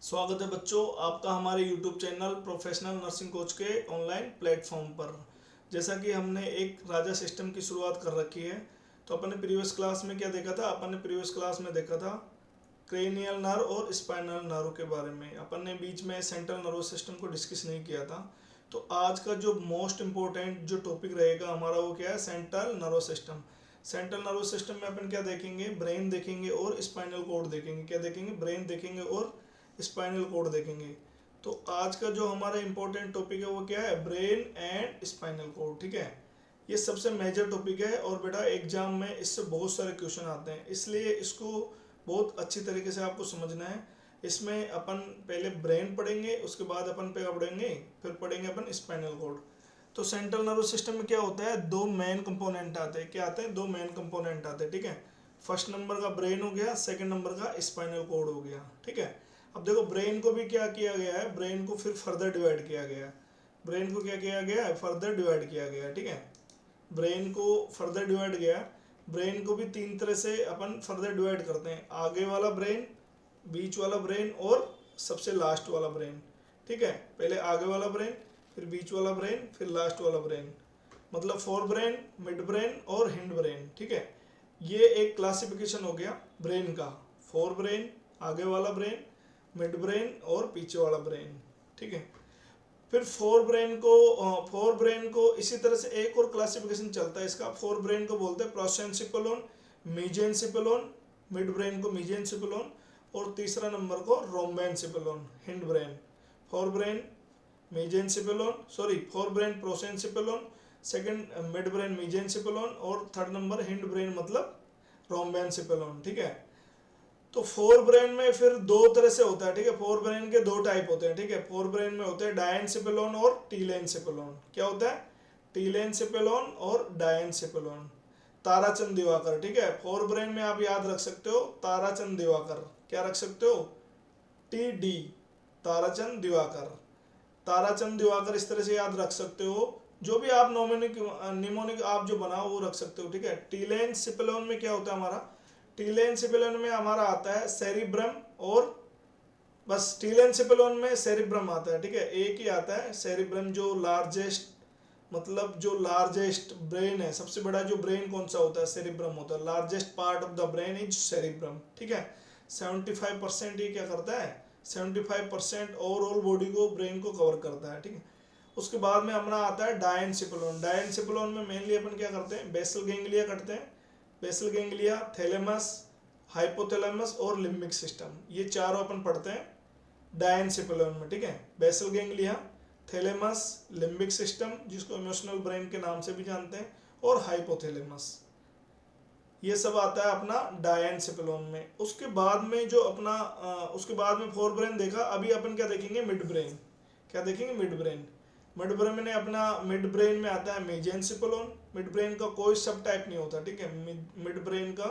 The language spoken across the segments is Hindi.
स्वागत है बच्चों आपका हमारे YouTube channel professional nursing coach के ऑनलाइन प्लेटफॉर्म पर। जैसा कि हमने एक राजा सिस्टम की शुरुआत कर रखी है, तो अपन ने प्रीवियस क्लास में क्या देखा था? अपन ने प्रीवियस क्लास में देखा था क्रेनियल नर्व और स्पाइनल नर्व के बारे में। अपन ने बीच में सेंट्रल नर्वस सिस्टम को डिस्कस नहीं किया था। तो आज का जो मोस्ट इम्पोर्टेंट जो टॉपिक रहेगा हमारा वो क्या है? Central nervous system. Central nervous system में अपन क्या देखेंगे? ब्रेन देखेंगे और स्पाइनल कॉर्ड देखेंगे। क्या देखेंगे? ब्रेन देखेंगे और स्पाइनल कॉर्ड देखेंगे। तो आज का जो हमारा इंपॉर्टेंट टॉपिक है वो क्या है? Brain and spinal cord. ठीक है, ये सबसे मेजर टॉपिक है और बेटा एग्जाम में इससे बहुत सारे क्वेश्चन आते हैं, इसलिए इसको बहुत अच्छी तरीके से आपको समझना है। इसमें अपन पहले ब्रेन पढ़ेंगे, उसके बाद अपन पे पढ़ेंगे, फिर पढ़ेंगे अपन स्पाइनल कॉर्ड। तो सेंट्रल नर्वस सिस्टम में क्या होता है? दो मेन कंपोनेंट आते हैं। क्या आते हैं? दो मेन कंपोनेंट आते हैं। ठीक है, फर्स्ट नंबर का ब्रेन हो गया, सेकंड नंबर का स्पाइनल कॉर्ड हो गया। ठीक है, अब देखो ब्रेन को भी क्या किया गया है? ब्रेन को फिर फर्दर डिवाइड किया गया है। ब्रेन को क्या किया गया है? फर्दर डिवाइड किया गया है। ठीक है, ब्रेन को फर्दर डिवाइड किया। ब्रेन को भी तीन तरह से अपन फर्दर डिवाइड करते हैं, आगे वाला ब्रेन, बीच वाला ब्रेन और सबसे लास्ट वाला ब्रेन। ठीक है, पहले आगे वाला ब्रेन, फिर बीच वाला ब्रेन, फिर लास्ट वाला ब्रेन, मतलब फोर ब्रेन, मिड ब्रेन और हिंड ब्रेन। ठीक है, ये एक क्लासिफिकेशन हो गया ब्रेन का। फोर ब्रेन, आगे वाला ब्रेन, मिड ब्रेन और पीछे वाला ब्रेन। ठीक है, फिर फोर ब्रेन को इसी तरह से एक और क्लासिफिकेशन चलता है इसका। फोर ब्रेन को बोलते हैं प्रोसेंसिपलोन, मीजेंसिपलोन, मिड ब्रेन को मीजेंसिपलोन और तीसरा नंबर को rhombencephalon, hind brain. Fore brain fore brain prosencephalon, second mid brain mesencephalon और थर्ड नंबर हिंड ब्रेन मतलब रोम्बेंसिपलोन। ठीक है, तो फोर ब्रेन में फिर दो तरह से होता है। ठीक है, फोर ब्रेन के दो टाइप होते हैं। ठीक है, फोर ब्रेन में होते हैं डायनसिपेलोन और टीलेनसिपेलोन। क्या होता है? टीलेनसिपेलोन और डायनसिपेलोन। ताराचंद दिवाकर। ठीक है, फोर ब्रेन में आप याद रख सकते हो ताराचंद दिवाकर। क्या रख सकते हो? T D, Tarachand Diwakar. ताराचंद दिवाकर इस तरह से याद रख सकते हो। जो भी आप नोमोनिक निमोनिक आप जो बनाओ वो रख सकते हो। ठीक है, टीलेन सिपेलोन में क्या होता है हमारा? टीलेन सिपेलोन में हमारा आता है सेरिब्रम और बस टीलेन सिपेलोन में सेरिब्रम आता है। ठीक है, एक ही आता है सेरिब्रम, जो लार्जेस्ट मतलब जो लार्जेस्ट ब्रेन है, सबसे बड़ा जो ब्रेन कौन सा होता है? सेरिब्रम होता है। Largest part of the brain is cerebrum. ठीक है, 75% ये क्या करता है? 75% ओवरऑल बॉडी को, ब्रेन को कवर करता है। ठीक है, उसके बाद में अपना आता है डायनसिपेलोन। डायनसिपेलोन में मेनली अपन क्या करते हैं? बेसल गैंग्लिया करते हैं। बेसल गैंग्लिया, थैलेमस, हाइपोथैलेमस और लिम्बिक सिस्टम, ये चारों अपन पढ़ते हैं डायनसिपेलोन में। ठीक है, basal ganglia, thalamus, limbic system जिसको इमोशनल ब्रेन के नाम से भी जानते हैं, और हाइपोथैलेमस, ये सब आता है अपना डायनसिपेलोन में। उसके बाद में जो अपना उसके बाद में फोर ब्रेन देखा, अभी अपन क्या देखेंगे? Mid brain. क्या देखेंगे? Mid brain. मिड ब्रेन में अपना मिड ब्रेन में आता है मेजेंसिपेलोन। मिड ब्रेन का कोई सब टाइप नहीं होता। ठीक है, मिड ब्रेन का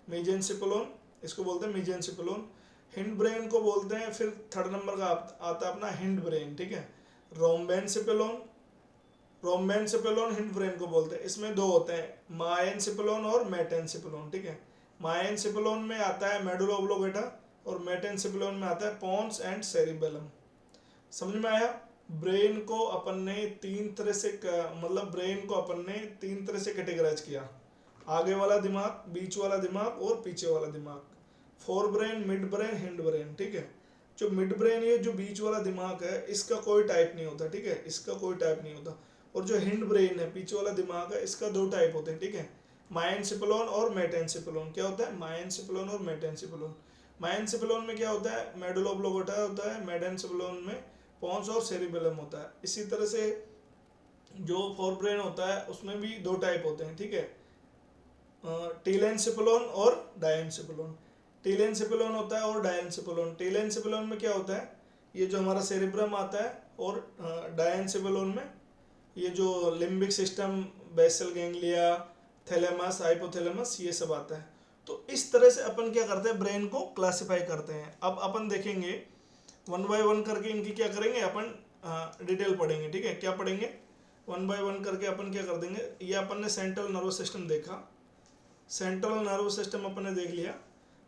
मेजेंसिपेलोन, इसको बोलते हैं मेजेंसिपेलोन। हिंड ब्रेन को बोलते हैं, फिर थर्ड नंबर का आता है अपना हिंड ब्रेन। ठीक है, रोम्बेनसिपेलोन। रोम्बेनसिपेलोन हिंड ब्रेन को बोलते हैं। इसमें दो होते हैं, मायनसिपेलोन और मेटेनसिपेलोन। ठीक है, मायनसिपेलोन में आता है मेडुला ओब्लोंगेटा और मेटेनसिपेलोन में आता है पोन्स एंड सेरिबेलम। समझ में आया? ब्रेन को अपन ने तीन तरह से मतलब ब्रेन को अपन ने तीन तरह से कैटेगराइज किया, आगे वाला दिमाग, बीच वाला दिमाग और पीछे वाला दिमाग। Fore brain, mid brain, hind brain. ठीक है, जो मिड ब्रेन है, जो बीच वाला दिमाग है, इसका कोई टाइप नहीं होता। ठीक है, इसका कोई टाइप नहीं होता। और जो हिंड ब्रेन है, पीछे वाला दिमाग है, इसका दो टाइप होते हैं। ठीक है, मायनसिपेलोन और मेटेनसिपेलोन। क्या होता है? मायनसिपेलोन और मेटेनसिपेलोन। मायनसिपेलोन में क्या होता है? मेडुला ओब्लोंगेटा होता है, मेटेनसिपेलोन में पोन्स और सेरिबेलम होता है। इसी तरह से जो फोर ब्रेन होता है उसमें भी दो टाइप होते हैं। ठीक है, टीलेनसिपेलोन और डायनसिपेलोन। टीलेनसिपेलोन होता है और डायनसिपेलोन। टीलेनसिपेलोन में क्या होता है? ये जो हमारा सेरिब्रम आता है, और डायनसिपेलोन में ये जो limbic system, basal ganglia, thalamus, hypothalamus, ये सब आता है। तो इस तरह से अपन क्या करते हैं? ब्रेन को क्लासिफाई करते हैं। अब अपन देखेंगे वन बाय वन करके इनकी क्या करेंगे अपन, डिटेल पढ़ेंगे। ठीक है, क्या पढ़ेंगे? वन बाय वन करके अपन क्या कर देंगे। ये अपन ने सेंट्रल नर्वस सिस्टम देखा, सेंट्रल नर्वस सिस्टम अपन ने देख लिया।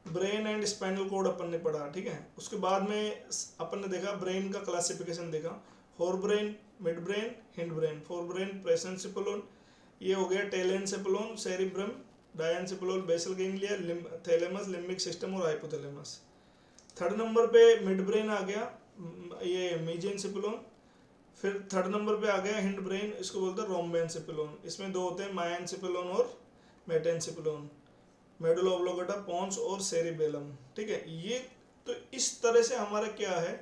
ब्रेन एंड स्पाइनल कोड अपन ने पढ़ा, ठीक है। उसके बाद में अपन ने देखा ब्रेन का क्लासिफिकेशन देखा, fore brain, mid brain, hind brain. Fore brain prosencephalon, ये हो गया telencephalon, cerebrum, diencephalon, basal ganglia, thalamus, limbic system और हाइपोथैलेमस। थर्ड नंबर पे मिड ब्रेन आ गया, ये मेजेंसेपलोन। फिर थर्ड नंबर पे आ गया हिंड ब्रेन, इसको बोलते हैं रोम्बेंसेपलोन। इसमें दो होते हैं, मायनसेपलोन और मेटेंसेपलोन, मेडुला ऑब्लोंगेटा, पोन्स और सेरिबेलम, ठीक है। ये तो इस तरह से हमारा क्या है,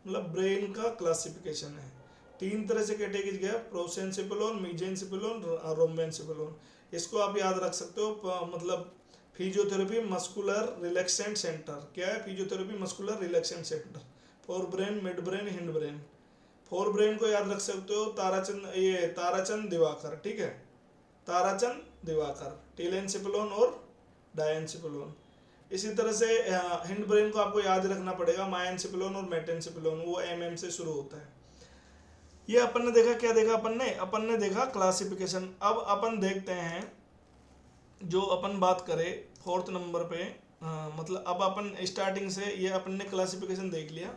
मतलब ब्रेन का क्लासिफिकेशन है। तीन तरह से कैटेगरी गया, प्रोसेंसिपलोन, मेजेंसिपलोन, रोम्बेंसिपलोन। इसको आप याद रख सकते हो, मतलब फिजियोथेरेपी मस्कुलर रिलैक्सेंट सेंटर। क्या है? Physiotherapy muscular relaxant centre, fore brain, mid brain, hind brain. Fore brain को याद रख सकते हो ताराचंद, ये ताराचंद दिवाकर, ठीक है, ताराचंद दिवाकर, टेलेंसिपलोन और डायंसिपलोन। इसी तरह से हिंड ब्रेन को आपको याद रखना पड़ेगा, मायनसिपलोन और मेटेंसिपलोन, वो एम से शुरू होता है। ये अपन ने देखा, क्या देखा अपन ने देखा क्लासिफिकेशन। अब अपन देखते हैं, जो अपन बात करें फोर्थ नंबर पे, मतलब अब अपन स्टार्टिंग से ये अपन ने क्लासिफिकेशन देख लिया।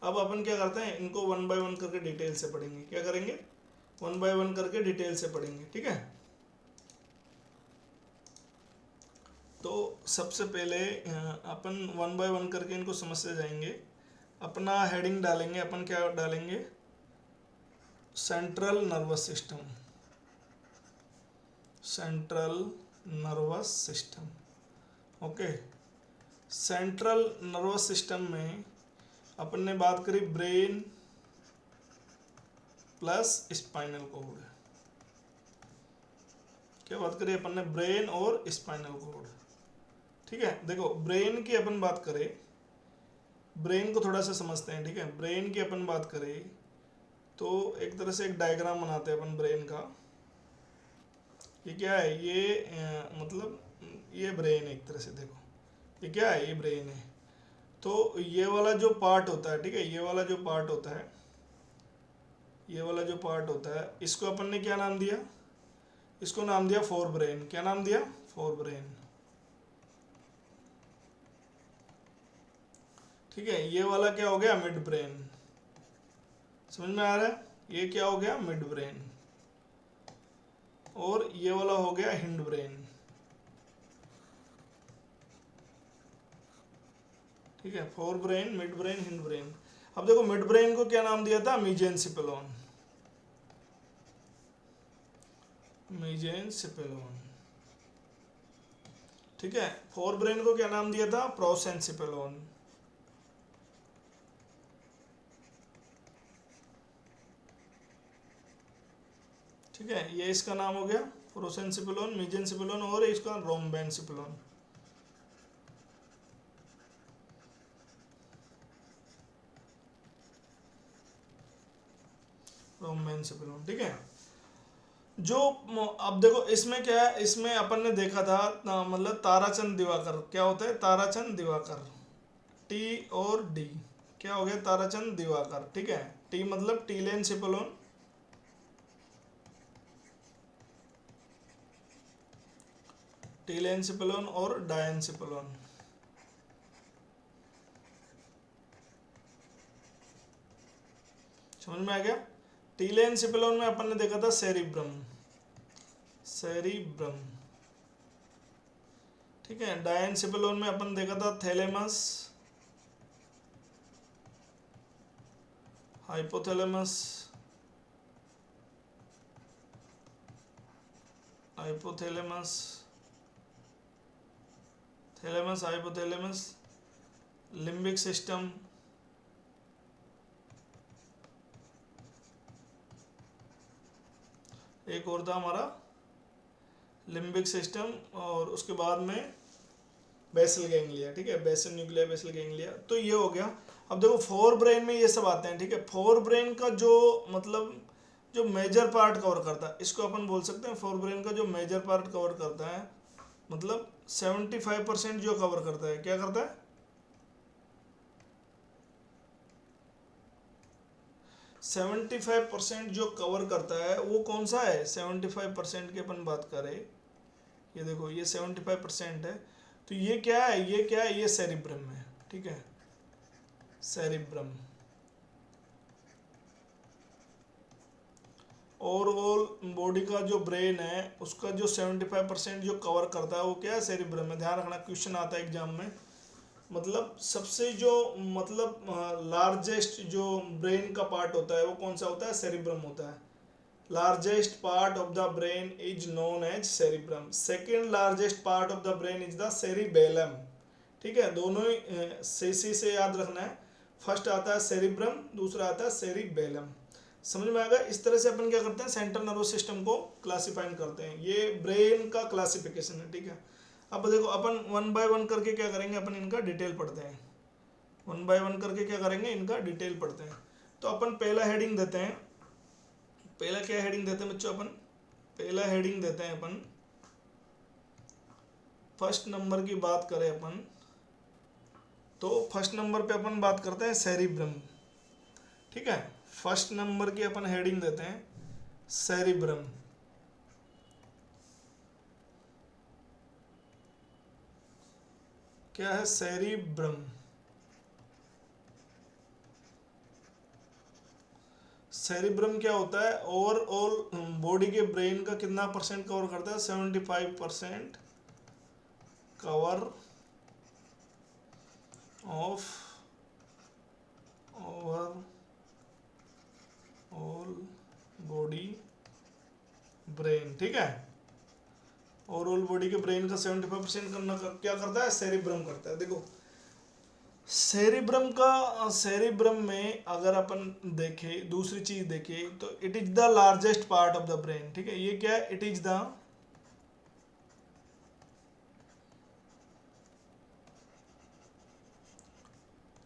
अब अपन क्या करते हैं, इनको वन बाय वन करके डिटेल से पढ़ेंगे। क्या करेंगे? वन बाय वन करके डिटेल से पढ़ेंगे, ठीक है। तो सबसे पहले अपन वन बाय वन करके इनको समझते जाएंगे। अपना हेडिंग डालेंगे, अपन क्या डालेंगे? Central nervous system, central nervous system, okay. Central nervous system में अपन ने बात करी ब्रेन प्लस स्पाइनल कोड। क्या बात करी अपन ने? ब्रेन और स्पाइनल कोड, ठीक है। देखो ब्रेन की अपन बात करें, ब्रेन को थोड़ा सा समझते हैं, ठीक है। ब्रेन की अपन बात करें तो एक तरह से एक डायग्राम बनाते हैं अपन ब्रेन का। ये क्या है? ये मतलब ये ब्रेन है एक तरह से, देखो ये क्या है? ये ब्रेन है। तो ये वाला जो पार्ट होता है, ठीक है, ये वाला जो पार्ट होता है, ये वाला जो पार्ट होता है, इसको अपन ने क्या नाम दिया? इसको नाम दिया फोर ब्रेन। क्या नाम दिया? फोर ब्रेन, ठीक है। ये वाला क्या हो गया? Mid brain. समझ में आ रहा है? ये क्या हो गया? Mid brain. और ये वाला हो गया हिंड ब्रेन, ठीक है। Fore brain, mid brain, hind brain. अब देखो मिड ब्रेन को क्या नाम दिया था? मेजेंसिपलोन, मेजेंसिपलोन, ठीक है। फोर ब्रेन को क्या नाम दिया था? प्रोसेंसिपलोन, ठीक है। ये इसका नाम हो गया प्रोसेंसिपलोन, मेजेंसिपलोन, और इसका रोम्बेंसिपलोन, रोम्बेंसिपलोन, ठीक है। जो अब देखो इसमें क्या है, इसमें अपन ने देखा था मतलब ताराचंद दिवाकर। क्या होता है? ताराचंद दिवाकर, टी और डी, क्या हो गया? ताराचंद दिवाकर, ठीक है। टी मतलब टीलेंसिपलोन, टीलेंसिपलोन और डायंसिपलोन, समझ में आ गया? टीलेंसिपलोन में अपन ने देखा था सेरिब्रम, सेरिब्रम, ठीक है। डायंसिपलोन में अपन देखा था thalamus, hypothalamus, hypothalamus, thalamus, hypothalamus, limbic system, एक और था हमारा लिम्बिक सिस्टम, और उसके बाद में बेसल गैंग्लिया, ठीक है, बेसल न्यूक्लिया, बेसल गैंग्लिया। तो ये हो गया। अब देखो फोर ब्रेन में ये सब आते हैं, ठीक है। फोर ब्रेन का जो मतलब जो मेजर पार्ट कवर करता है, इसको अपन बोल सकते हैं फोर ब्रेन का जो मेजर पार्ट कवर करता है, मतलब 75% जो कवर करता है। क्या करता है? 75% जो कवर करता है वो कौन सा है? 75% की अपन बात करें, ये देखो ये 75% है। तो ये क्या है, ये क्या है, ये सेरिब्रम है, ठीक है, सेरिब्रम। ओवरऑल बॉडी का जो ब्रेन है उसका जो 75% जो कवर करता है वो क्या है, सेरिब्रम है। ध्यान रखना, क्वेश्चन आता है एग्जाम में, मतलब सबसे जो मतलब लार्जेस्ट जो ब्रेन का पार्ट होता है वो कौन सा होता है, सेरिब्रम होता है। Largest part of the brain is known as cerebrum. Second largest part of the brain is the cerebellum. ठीक है, दोनों ही से याद रखना है। फर्स्ट आता है सेरिब्रम, दूसरा आता है सेरिबेलम। समझ में आएगा। इस तरह से अपन क्या करते हैं, सेंट्रल नर्वस सिस्टम को क्लासीफाई करते हैं। ये ब्रेन का क्लासिफिकेशन है, ठीक है। अब देखो अपन वन बाय वन करके क्या करेंगे, अपन इनका डिटेल पढ़ते हैं। वन बाय वन करके क्या करेंगे, इनका डिटेल पढ़ते हैं। तो अपन पहला हेडिंग देते हैं। पहला क्या हेडिंग देते हैं बच्चों, अपन पहला हेडिंग देते हैं अपन, फर्स्ट नंबर की बात करें अपन तो फर्स्ट नंबर पे अपन बात करते हैं सेरिब्रम। ठीक है, फर्स्ट नंबर की अपन हेडिंग देते हैं सेरिब्रम। क्या है, सेरिब्रम। सेरिब्रम क्या होता है, ओवरऑल बॉडी के ब्रेन का कितना परसेंट कवर करता है, 75% cover of over all body brain. ठीक है, ओवरऑल बॉडी के ब्रेन का 75% करना क्या करता है, सेरिब्रम करता है। देखो सेरिब्रम में अगर अपन देखें, दूसरी चीज देखें तो it is the largest part of the brain. ठीक है, ये क्या है, it is the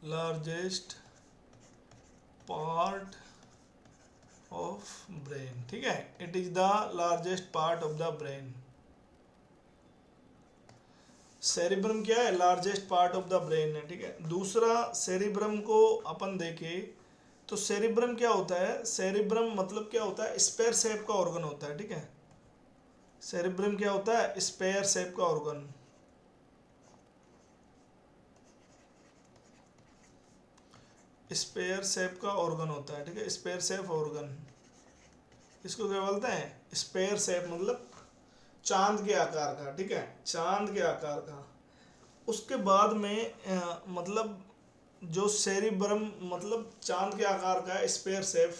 largest part of brain. ठीक है, it is the largest part of the brain. Cerebrum क्या है, largest part of the brain है। ठीक है, दूसरा सेरिब्रम को अपन देखें तो सेरिब्रम क्या होता है, सेरिब्रम मतलब क्या होता है, स्पेयर शेप का ऑर्गन होता है। ठीक है, सेरिब्रम क्या होता है, स्पेयर शेप का ऑर्गन। स्पेयर शेप का ऑर्गन होता है। ठीक है, स्पेयर शेप ऑर्गन, इसको क्या बोलते हैं, स्पेयर शेप मतलब चांद के आकार का। ठीक है, चांद के आकार का। उसके बाद में मतलब जो सेरिब्रम मतलब चांद के आकार का है, स्पेयर शेप,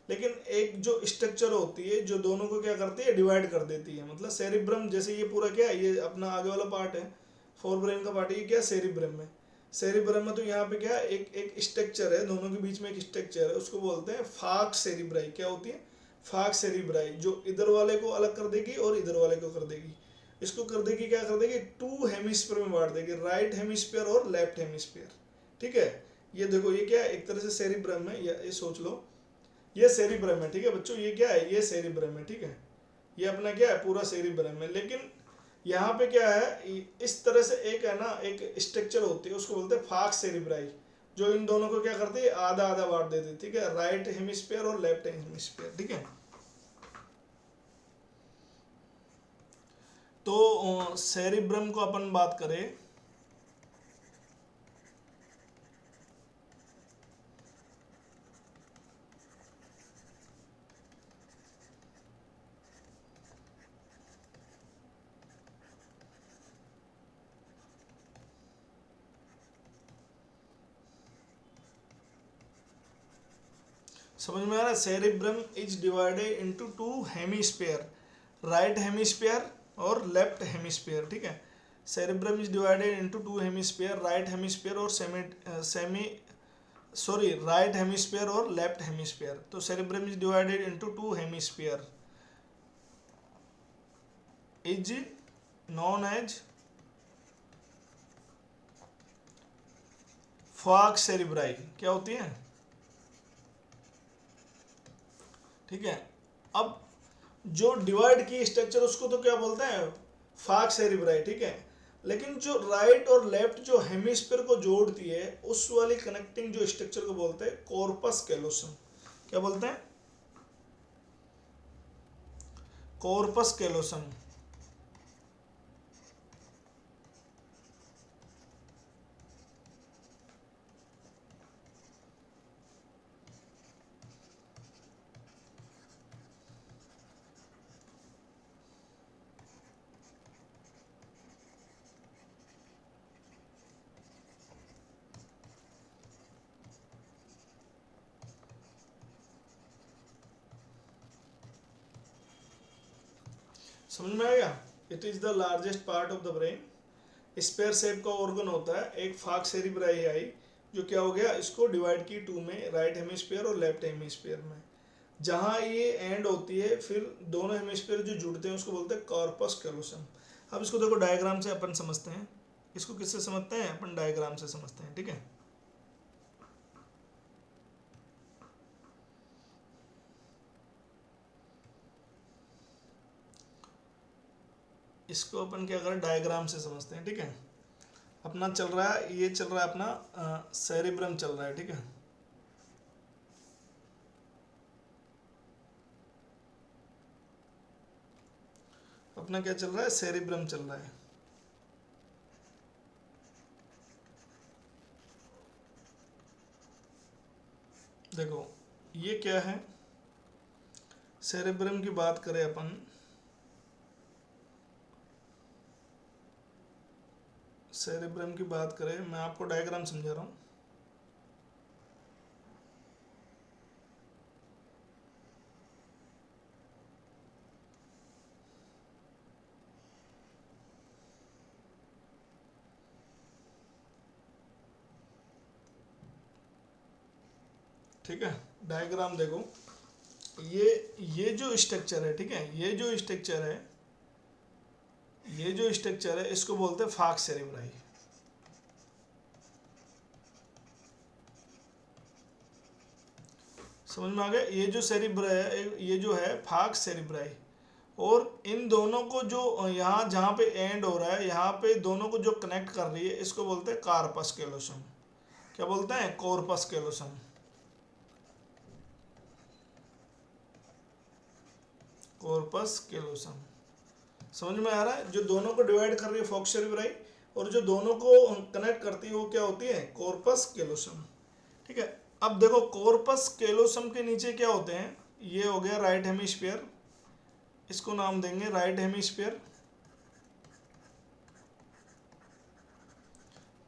लेकिन एक जो स्ट्रक्चर होती है जो दोनों को क्या करती है, डिवाइड कर देती है। मतलब सेरिब्रम जैसे ये पूरा क्या है, ये अपना आगे वाला पार्ट है, फोर ब्रेन का पार्ट है, ये क्या सेरिब्रम में। सेरिब्रम में तो यहाँ पे क्या है, एक एक स्ट्रक्चर है, दोनों के बीच में एक स्ट्रक्चर है, उसको बोलते हैं फाक सेरिब्राई। क्या होती है, फाक सेरिब्राई, जो इधर वाले को अलग कर देगी और इधर वाले को कर देगी। इसको कर देगी, क्या कर देगी, टू हेमिस्फीयर में बांट देगी, राइट हेमिस्फीयर और लेफ्ट हेमिस्फीयर। ठीक है, ये देखो ये क्या है, एक तरह से सेरिब्रम है, ये सोच लो ये सेरिब्रम है। ठीक है बच्चों, ये क्या है, ये सेरिब्रम है। ठीक है, ये अपना क्या है, पूरा सेरिब्रम है। लेकिन यहाँ पे क्या है, इस तरह से एक है ना, एक स्ट्रक्चर होती है, उसको बोलते हैं फाक सेरिब्राई, जो इन दोनों को क्या करती है, आधा आधा बांट देती है। ठीक है, राइट हेमिस्फीयर और लेफ्ट हेमिस्फीयर। ठीक है, तो सेरिब्रम को अपन बात करें समझ में आ रहा है। Cerebrum is divided into two hemisphere, right hemisphere और लेफ्ट हेमिस्फीयर। ठीक है, cerebrum is divided into two hemisphere, right hemisphere और राइट हेमिस्फीयर और लेफ्ट हेमिस्फीयर। तो cerebrum is divided into two hemisphere is known as falx cerebri. क्या होती है, ठीक है। अब जो डिवाइड की स्ट्रक्चर उसको तो क्या बोलते हैं, फाक सेरिब्राई। ठीक है, लेकिन जो राइट और लेफ्ट जो हेमिस्फीयर को जोड़ती है उस वाली कनेक्टिंग जो स्ट्रक्चर को बोलते हैं कॉर्पस कैलोसम। क्या बोलते हैं, कॉर्पस कैलोसम। समझ में आएगा। It is the largest part of the brain. Spare shape का ऑर्गन होता है एक फाग सेरिब्राई, जो क्या हो गया, इसको डिवाइड की टू में, राइट हेमिस्फीयर और लेफ्ट हेमिस्फीयर में। जहाँ ये एंड होती है फिर दोनों हेमिस्फीयर जो जुड़ते हैं उसको बोलते हैं कॉर्पस कैलोसम। अब इसको देखो डायग्राम से अपन समझते हैं। इसको किससे समझते हैं अपन, डायग्राम से समझते हैं, ठीक है। इसको अपन क्या करें, डायग्राम से समझते हैं, ठीक है। अपना चल रहा है, ये चल रहा है अपना सेरिब्रम चल रहा है, ठीक है। अपना क्या चल रहा है, सेरिब्रम चल रहा है। देखो ये क्या है, सेरिब्रम की बात करें अपन, सेरिब्रम की बात करें, मैं आपको डायग्राम समझा रहा हूँ। ठीक है, डायग्राम देखो, ये जो स्ट्रक्चर है, ठीक है, ये जो स्ट्रक्चर है, ये जो स्ट्रक्चर है इसको बोलते हैं फाग सेरेब्राई। समझ में आ गया। ये जो सेरिब्रा है, ये जो है फाग सेरिब्राई, और इन दोनों को जो यहाँ जहाँ पे एंड हो रहा है, यहाँ पे दोनों को जो कनेक्ट कर रही है इसको बोलते हैं कार्पस कैलोसम। क्या बोलते हैं, कॉर्पस कैलोसम। कॉर्पस कैलोसम समझ में आ रहा है। जो दोनों को डिवाइड कर रही है फॉक्स सेरिब्राई, और जो दोनों को कनेक्ट करती है वो क्या होती है, कॉर्पस कैलोसम। ठीक है। अब देखो कॉर्पस कैलोसम के नीचे क्या होते हैं, ये हो गया राइट हेमिस्फीयर, इसको नाम देंगे राइट हेमिस्फीयर।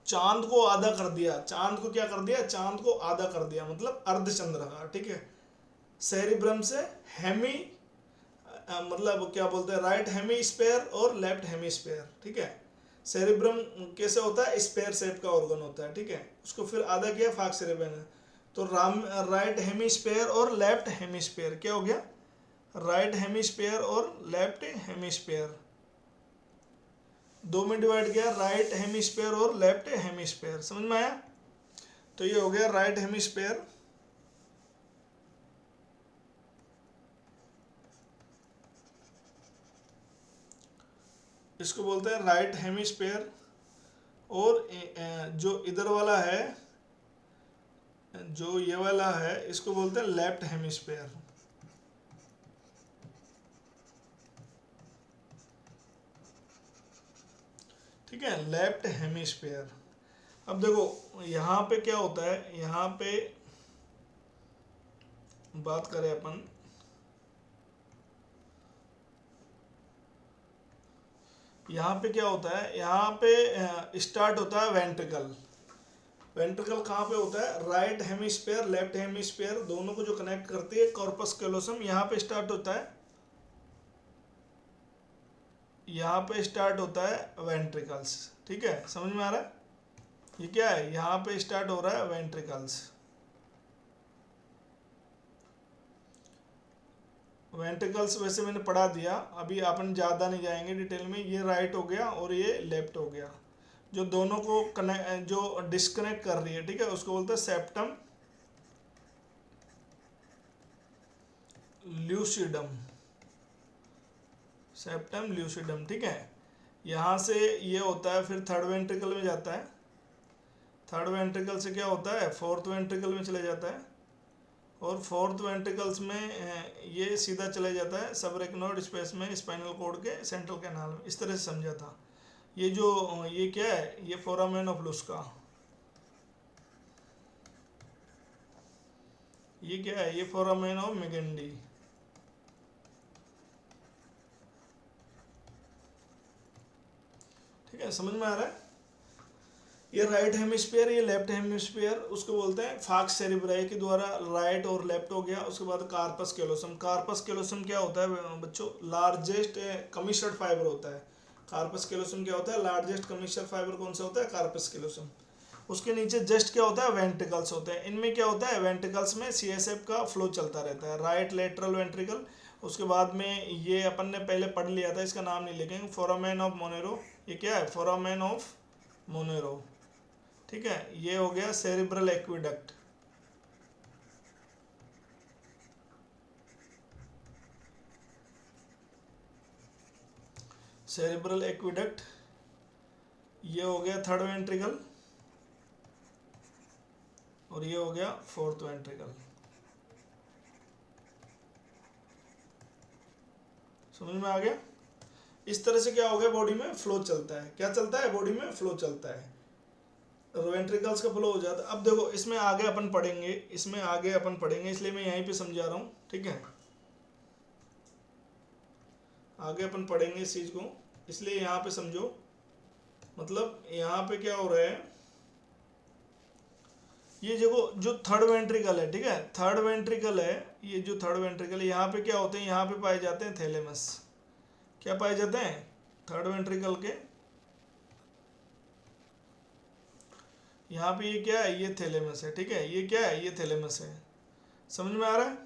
चांद को आधा कर दिया, चांद को क्या कर दिया, चांद को आधा कर दिया, मतलब अर्धचंद्राकार। ठीक है। सेरिब्रम से हेमी मतलब क्या बोलते हैं, राइट हेमिस्फीयर और लेफ्ट हेमिस्फीयर। ठीक है। सेरिब्रम कैसे होता है, स्पेयर शेप का ऑर्गन होता है। ठीक है। उसको फिर आधा किया फाग सेरिब्रम ने, तो राइट हेमिस्फीयर और लेफ्ट हेमिस्फीयर क्या हो गया, राइट हेमिस्फीयर और लेफ्ट हेमिस्फीयर, दो में डिवाइड किया, राइट हेमिस्फीयर और लेफ्ट हेमिस्फीयर। समझ में आया। तो ये हो गया राइट हेमिस्फीयर, इसको बोलते हैं राइट हेमिस्फीयर, और जो इधर वाला है, जो ये वाला है, इसको बोलते हैं लेफ्ट हेमिस्फीयर। ठीक है, लेफ्ट हेमिस्फीयर। अब देखो यहाँ पे क्या होता है, यहाँ पे बात करें अपन, यहाँ पे क्या होता है, यहाँ पे स्टार्ट होता है वेंट्रिकल। वेंट्रिकल कहाँ पे होता है, राइट हेमिस्फीयर लेफ्ट हेमिस्फीयर दोनों को जो कनेक्ट करती है कॉर्पस कैलोसम, यहाँ पे स्टार्ट होता है, यहाँ पे स्टार्ट होता है वेंट्रिकल्स। ठीक है, समझ में आ रहा है। ये क्या है, यहाँ पे स्टार्ट हो रहा है वेंट्रिकल्स। वेंट्रिकल्स वैसे मैंने पढ़ा दिया, अभी अपन ज़्यादा नहीं जाएंगे डिटेल में। ये राइट हो गया और ये लेफ्ट हो गया, जो दोनों को कनेक्ट, जो डिस्कनेक्ट कर रही है, ठीक है, उसको बोलते हैं सेप्टम ल्यूसिडम। Septum lucidum. ठीक है। यहाँ से ये होता है, फिर थर्ड वेंट्रिकल में जाता है, थर्ड वेंट्रिकल से क्या होता है, फोर्थ वेंट्रिकल में चले जाता है, और फोर्थ वेंट्रिकल्स में ये सीधा चले जाता है सबरेक्नोइड स्पेस में स्पाइनल कॉर्ड के सेंट्रल कैनाल में। इस तरह से समझा था। ये जो ये क्या है, ये फोरामेन ऑफ लुस्का। ये क्या है, ये फोरामेन ऑफ मेगेंडी। ठीक है, समझ में आ रहा है। ये राइट हेमिस्फीयर, ये लेफ्ट हेमिस्फीयर, उसको बोलते हैं फाक्स सेरिब्राई के द्वारा राइट और लेफ्ट हो गया। उसके बाद कार्पस कैलोसम। कार्पस कैलोसम क्या होता है बच्चों? लार्जेस्ट कमिश्नर्ड फाइबर होता है। कार्पस कैलोसम क्या होता है? लार्जेस्ट कमिश्नर्ड फाइबर कौन सा होता है? Corpus callosum. उसके नीचे जस्ट क्या होता है? वेंट्रिकल्स होते हैं। इनमें क्या होता है? वेंट्रिकल्स में सीएसएफ का फ्लो चलता रहता है, राइट लेटरल वेंट्रिकल। उसके बाद में ये अपन ने पहले पढ़ लिया था, इसका नाम नहीं लिखेंगे, फोरामेन ऑफ मोनेरो। ये क्या है? फोरामेन ऑफ मोनेरो, ठीक है। ये हो गया सेरिब्रल एक्विडक्ट। सेरिब्रल एक्विडक्ट, ये हो गया थर्ड वेंट्रिकल, और ये हो गया फोर्थ वेंट्रिकल। समझ में आ गया? इस तरह से क्या हो गया? बॉडी में फ्लो चलता है। क्या चलता है? बॉडी में फ्लो चलता है, वेंट्रिकल्स का फ्लो हो जाता है। अब देखो इसमें आगे अपन पढ़ेंगे, इसमें आगे अपन पढ़ेंगे, इसलिए मैं यहीं पे समझा रहा हूँ, ठीक है। आगे अपन पढ़ेंगे इस चीज को, इसलिए यहाँ पे समझो। मतलब यहाँ पे क्या हो रहा है, ये देखो जो थर्ड वेंट्रिकल है, ठीक है, थर्ड वेंट्रिकल है, ये जो थर्ड वेंट्रिकल है, यहाँ पे क्या होते हैं? यहाँ पे पाए जाते हैं थैलेमस। क्या पाए जाते हैं? थर्ड वेंट्रिकल के यहाँ पे ये क्या है? ये थैलेमस है, ठीक है। ये क्या है? ये थैलेमस है। समझ में आ रहा है?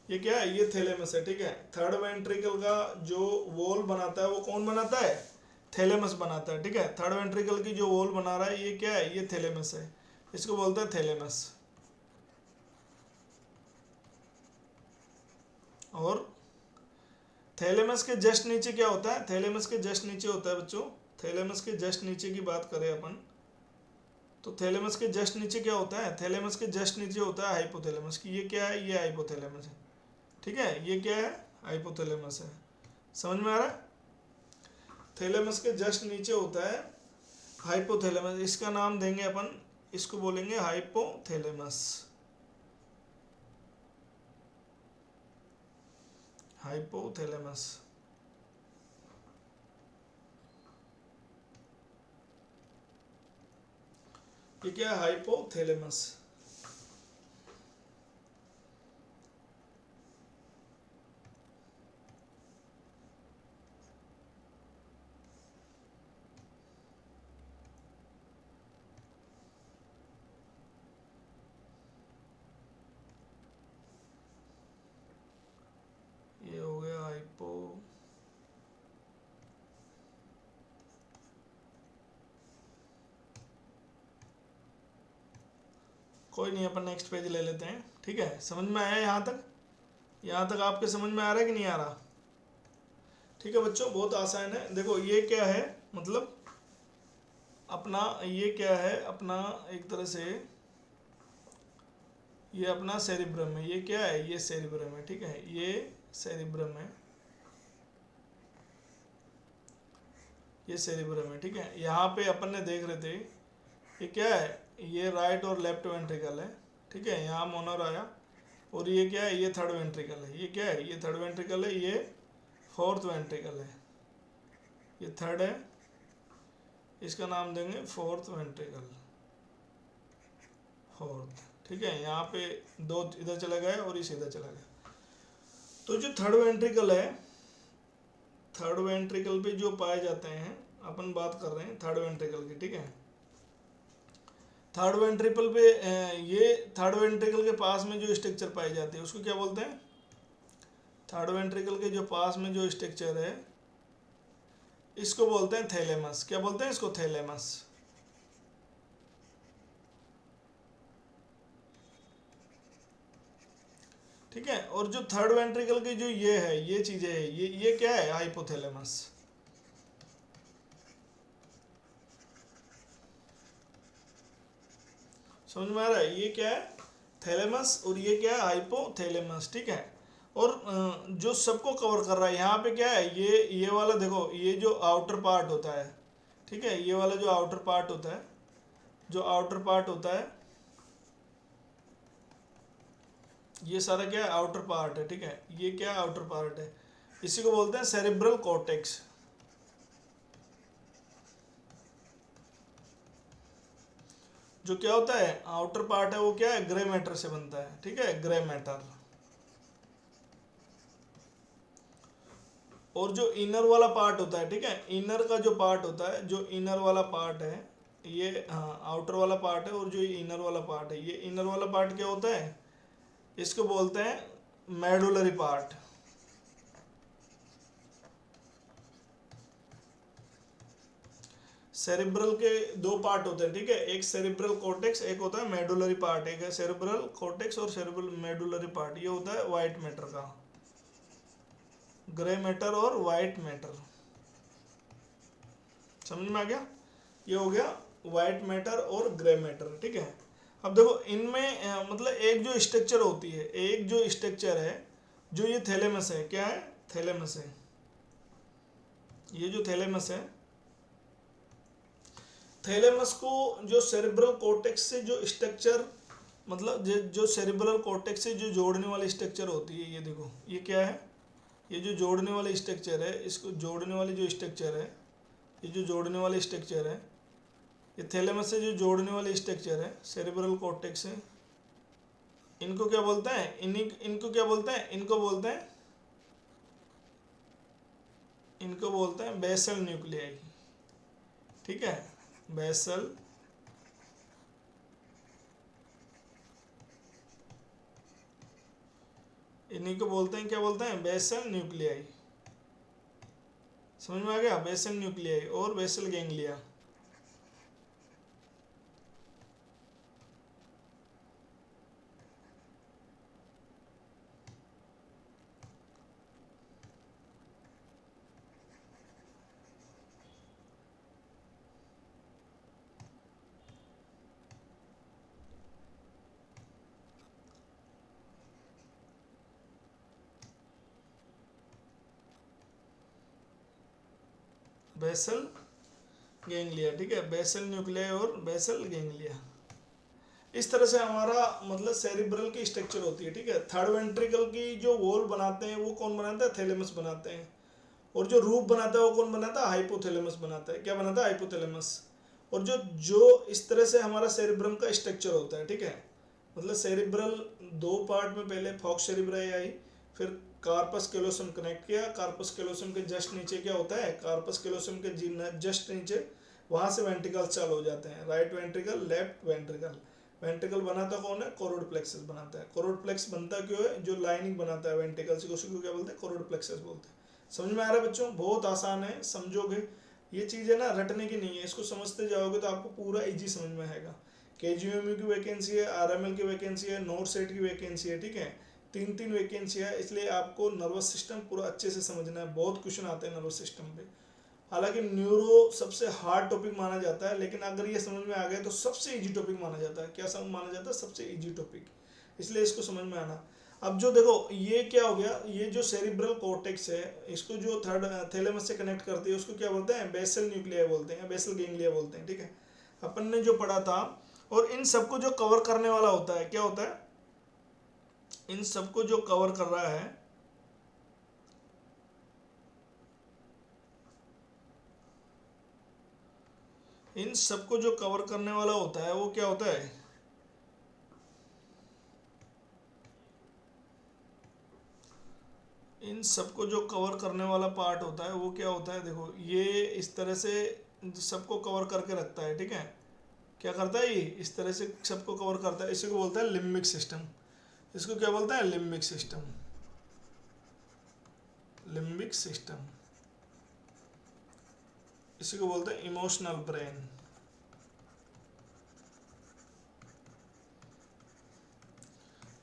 ये क्या है? ये थैलेमस है, ठीक है। थर्ड वेंट्रिकल का जो वॉल बनाता है वो कौन बनाता है? थैलेमस बनाता है, ठीक है। थर्ड वेंट्रिकल की जो वॉल बना रहा है ये क्या है? ये थैलेमस है, इसको बोलते हैं थैलेमस। और थैलेमस के जस्ट नीचे क्या होता है? थैलेमस के जस्ट नीचे होता है बच्चों, थैलेमस के जस्ट नीचे की बात करें अपन तो थैलेमस के जस्ट नीचे क्या होता है? थैलेमस के जस्ट नीचे होता है हाइपोथैलेमस की। ये क्या है? ये हाइपोथैलेमस है, ठीक है। ये क्या है? हाइपोथैलेमस है। समझ में आ रहा है? थैलेमस के जस्ट नीचे होता है हाइपोथैलेमस। इसका नाम देंगे अपन, इसको बोलेंगे हाइपोथैलेमस। हाइपोथैलेमस, ये क्या है? हाइपोथैलेमस। ये हो गया हाइपो, कोई नहीं, अपन नेक्स्ट पेज ले लेते हैं, ठीक है। समझ में आया यहाँ तक? यहाँ तक आपके समझ में आ रहा है कि नहीं आ रहा? ठीक है बच्चों, बहुत आसान है। देखो ये क्या है, मतलब अपना ये क्या है? अपना एक तरह से ये अपना सेरिब्रम है। ये क्या है? ये सेरिब्रम है, ठीक है। ये सेरिब्रम है, ये सेरिब्रम है, ठीक है। यहाँ पे अपन ने देख रहे थे ये क्या है? ये राइट और लेफ्ट वेंट्रिकल है, ठीक है। यहाँ मोनर आया, और ये क्या है? ये थर्ड वेंट्रिकल है। ये क्या है? ये थर्ड वेंट्रिकल है, ये फोर्थ वेंट्रिकल है। ये थर्ड है, इसका नाम देंगे फोर्थ वेंट्रिकल, फोर्थ, ठीक है। यहाँ पे दो इधर चला गया और इस इधर चला गया। तो जो थर्ड वेंट्रिकल है, थर्ड वेंट्रिकल पे जो पाए जाते हैं, अपन बात कर रहे हैं थर्ड वेंट्रिकल की, ठीक है। थर्ड वेंट्रिकल पे ये थर्ड वेंट्रिकल के पास में जो स्ट्रक्चर पाई जाती है उसको क्या बोलते हैं? थर्ड वेंट्रिकल के जो पास में जो स्ट्रक्चर है इसको बोलते हैं थैलेमस। क्या बोलते हैं इसको? थैलेमस। ठीक है। और जो थर्ड वेंट्रिकल की जो ये है, ये चीजें है, ये क्या है? हाइपोथैलेमस। समझ में आ रहा है? ये क्या है? थैलेमस, और ये क्या है? हाइपोथैलेमस, ठीक है। और जो सबको कवर कर रहा है यहाँ पे क्या है? ये वाला देखो, ये जो आउटर पार्ट होता है, ठीक है, ये वाला जो आउटर पार्ट होता है, जो आउटर पार्ट होता है, ये सारा क्या है? आउटर पार्ट है, ठीक है। ये क्या है? आउटर पार्ट है। इसी को बोलते हैं सेरिब्रल कॉर्टेक्स। जो क्या होता है आउटर पार्ट है वो क्या है ग्रे मैटर से बनता है, ठीक है, ग्रे मैटर। और जो इनर वाला पार्ट होता है, ठीक है, इनर का जो पार्ट होता है, जो इनर वाला पार्ट है ये, हाँ आउटर वाला पार्ट है, और जो ये इनर वाला पार्ट है, ये इनर वाला पार्ट क्या होता है, इसको बोलते हैं मेडुलरी पार्ट। सेरिब्रल के दो पार्ट होते हैं, ठीक है, एक सेरिब्रल कॉर्टेक्स, एक होता है मेडुलरी पार्ट। एक है सेरिब्रल कॉर्टेक्स और सेरिब्रल मेडुलरी पार्ट, ये होता है व्हाइट मैटर का, ग्रे मैटर और व्हाइट मैटर। समझ में आ गया, ये हो गया व्हाइट मैटर और ग्रे मैटर, ठीक है। अब देखो इनमें मतलब एक जो स्ट्रक्चर होती है, एक जो स्ट्रक्चर है, जो ये थैलेमस है, क्या है, थैलेमस है, ये जो थैलेमस है, थैलेमस को जो सेरिब्रल कॉर्टेक्स से जो स्ट्रक्चर, मतलब जो सेरिब्रल कॉर्टेक्स से जो जोड़ने वाली स्ट्रक्चर होती है, ये देखो ये क्या है, ये जो जोड़ने वाली स्ट्रक्चर है, इसको जोड़ने वाली जो स्ट्रक्चर है, ये जो जोड़ने वाली स्ट्रक्चर है, ये थैलेमस से जो जोड़ने वाली स्ट्रक्चर है सेरिब्रल कॉर्टेक्स से, इनको क्या बोलते हैं, इनको क्या बोलते हैं, इनको बोलते हैं बेसल न्यूक्लियाई, ठीक है, बेसल इन्हीं को बोलते हैं, क्या बोलते हैं, बेसल न्यूक्लियाई। समझ में आ गया, बेसल न्यूक्लियाई और बेसल गैंग्लिया। बेसल गैंग्लिया, ठीक है, बेसल न्यूक्लियाई और बेसल गैंग्लिया। इस तरह से हमारा मतलब सेरिब्रल की स्ट्रक्चर होती है, ठीक है। थर्ड वेंट्रिकल की जो वॉल बनाते हैं वो कौन बनाता है, थैलेमस बनाते हैं। और जो रूफ बनाता है वो कौन बनाता है, हाइपोथैलेमस बनाता है। क्या बनाता है, हाइपोथैलेमस। और जो जो इस तरह से हमारा सेरिब्रम का स्ट्रक्चर होता है, ठीक है, मतलब सेरिब्रल दो पार्ट में, पहले फॉक्स सेरिब्राई आई, फिर कार्पस कैलोसम कनेक्ट किया, कार्पस कैलोसम के जस्ट नीचे क्या होता है, कार्पस कैलोसम के जस्ट नीचे वहां से वेंट्रिकल चालू हो जाते हैं, right ventricle, left ventricle. Ventricle बनाता कौन है, कोरोड प्लेक्सस बनाता है। कोरोड प्लेक्स बनता क्यों है, जो लाइनिंग बनाता है वेंट्रिकल से, उसी को क्या बोलते हैं, कोरोड प्लेक्सस बोलते हैं। समझ में आ रहा है बच्चों, बहुत आसान है, समझोगे। ये चीज़ है ना, रटने की नहीं है, इसको समझते जाओगे तो आपको पूरा इजी समझ में आएगा। केजीएमयू की वैकेंसी है, आरएमएल की वैकेंसी है, नोट सेट की वैकेंसी है, ठीक है, तीन तीन वैकेंसी है। इसलिए आपको नर्वस सिस्टम पूरा अच्छे से समझना है, बहुत क्वेश्चन आते हैं नर्वस सिस्टम पे। हालांकि न्यूरो सबसे हार्ड टॉपिक माना जाता है, लेकिन अगर ये समझ में आ गया तो सबसे इजी टॉपिक माना जाता है। क्या सब माना जाता है, सबसे इजी टॉपिक, इसलिए इसको समझ में आना। अब जो देखो ये क्या हो गया, ये जो सेरिब्रल कॉर्टेक्स है, इसको जो थर्ड थैलेमस से कनेक्ट करती है उसको क्या बोलते हैं, बेसल न्यूक्लिया बोलते हैं, बेसल गैंग्लिया बोलते हैं, ठीक है, अपन ने जो पढ़ा था। और इन सबको जो कवर करने वाला होता है, क्या होता है, इन सबको जो कवर कर रहा है, इन सबको जो कवर करने वाला होता है वो क्या होता है, इन सबको जो कवर करने वाला पार्ट होता है वो क्या होता है, देखो ये इस तरह से सबको कवर करके रखता है, ठीक है। क्या करता है, ये इस तरह से सबको कवर करता है, इसी को बोलता है लिम्बिक सिस्टम। इसको क्या बोलता है, लिम्बिक सिस्टम, लिम्बिक सिस्टम। इसी को बोलते हैं इमोशनल ब्रेन।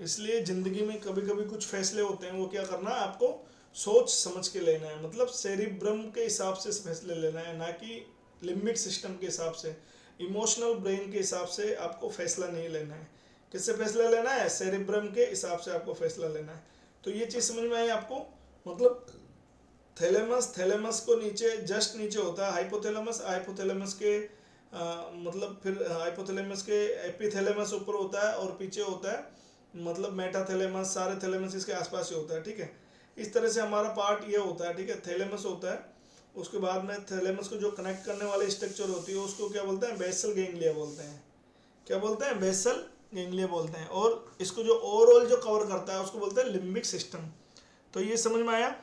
इसलिए जिंदगी में कभी कभी कुछ फैसले होते हैं, वो क्या करना है आपको, सोच समझ के लेना है, मतलब सेरिब्रम के हिसाब से फैसले लेना है, ना कि लिम्बिक सिस्टम के हिसाब से, इमोशनल ब्रेन के हिसाब से आपको फैसला नहीं लेना है। किससे फैसला लेना है, सेरिब्रम के हिसाब से आपको फैसला लेना है। तो ये चीज़ समझ में आई आपको, मतलब थैलेमस, थैलेमस को नीचे जस्ट नीचे होता है हाइपोथैलेमस, हाइपोथैलेमस के मतलब फिर हाइपोथैलेमस के एपिथैलेमस ऊपर होता है, और पीछे होता है मतलब मेटाथैलेमस, सारे थैलेमस इसके आसपास ही होता है, ठीक है। इस तरह से हमारा पार्ट ये होता है, ठीक है, थैलेमस होता है। उसके बाद में थैलेमस को जो कनेक्ट करने वाली स्ट्रक्चर होती है उसको क्या बोलते हैं, बेसल गैंग्लिया बोलते हैं। क्या बोलते हैं, बेसल गेंगलिया बोलते हैं। और इसको जो ओवरऑल जो कवर करता है उसको बोलते हैं लिम्बिक सिस्टम। तो ये समझ में आया।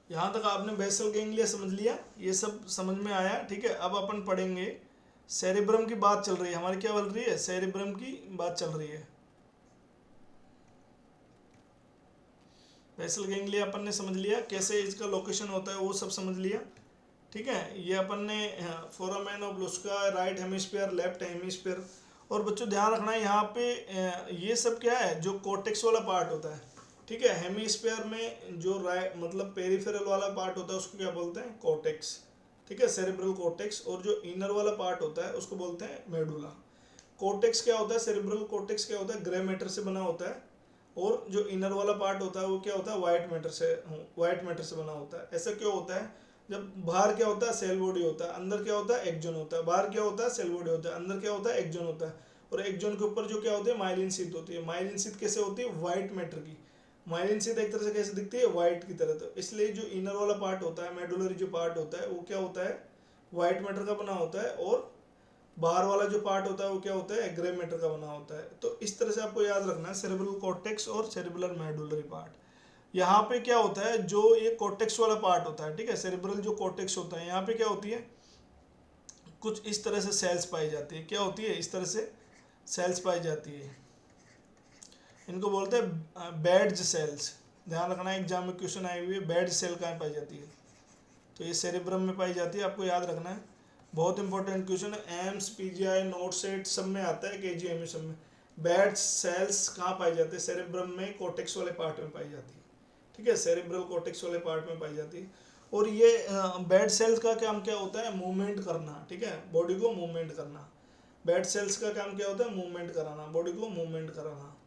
यहाँ तक आपने बेसल गेंगलिया समझ लिया, ये सब समझ में आया, ठीक है। अब अपन पढ़ेंगे सेरिब्रम की बात चल रही है हमारी, क्या बोल रही है, सेरिब्रम की बात चल रही है। बेसल गेंगलिया अपन ने समझ लिया, कैसे इसका लोकेशन होता है वो सब समझ लिया, ठीक है। ये अपन ने foramen of Luschka, right hemisphere, left hemisphere. और बच्चों ध्यान रखना है यहाँ पे ये सब क्या है, जो कोर्टेक्स वाला पार्ट होता है, ठीक है। हेमिस्फीयर में जो राइट मतलब पेरिफेरल वाला पार्ट होता है उसको क्या बोलते हैं, कोर्टेक्स, ठीक है, सेरिब्रल कोर्टेक्स। और जो इनर वाला पार्ट होता है उसको बोलते हैं मेडुला। कोर्टेक्स क्या होता है, सेरिब्रल कोर्टेक्स क्या होता है, ग्रे मैटर से बना होता है। और जो इनर वाला पार्ट होता है वो क्या होता है, वाइट मैटर से बना होता है। ऐसा क्यों होता है, जब बाहर क्या होता है, सेल बॉडी होता है, अंदर क्या होता है, एक्जोन होता है। बाहर क्या होता है, सेल बॉडी होता है, अंदर क्या होता है, एक्जोन होता है। और एक्जोन के ऊपर जो क्या होती है, माइलिन शीथ होती है। माइलिन शीथ कैसे होती है, वाइट मैटर की। माइलिन शीथ एक तरह से कैसे दिखती है, वाइट की तरह। तो इसलिए जो इनर वाला पार्ट होता है, मेडुलरी जो पार्ट होता है वो क्या होता है, वाइट मैटर का बना होता है। और बाहर वाला जो पार्ट होता है वो क्या होता है, ग्रे मैटर का बना होता है। तो इस तरह से आपको याद रखना है, सेरेब्रल कॉर्टेक्स और सेरेब्रल मेडुलरी पार्ट। यहाँ पे क्या होता है, जो ये कॉर्टेक्स वाला पार्ट होता है, ठीक है, सेरेब्रल जो कॉर्टेक्स होता है, यहाँ पे क्या होती है, कुछ इस तरह से सेल्स पाई जाती है। क्या होती है, इस तरह से सेल्स पाई जाती है। इनको बोलते हैं बेड्स सेल्स। ध्यान रखना, एग्जाम में क्वेश्चन आई हुई है, बेड सेल कहाँ पाई जाती है, तो ये सेरेब्रम में पाई जाती है, आपको याद रखना है। बहुत इंपॉर्टेंट क्वेश्चन है, एम्स, पीजीआई, नोट सेट सब में आता है, केजीएमयू सब में। बेड सेल्स कहाँ पाई जाती है, सेरेब्रम में, कोर्टेक्स वाले पार्ट में पाई जाती है, ठीक है, सेरेब्रल कोर्टेक्स वाले पार्ट में पाई जाती है। और ये बेड सेल्स का काम क्या होता है, मूवमेंट करना, ठीक है, बॉडी को मूवमेंट करना। बेड सेल्स का काम क्या होता है, मूवमेंट कराना, बॉडी को मूवमेंट कराना।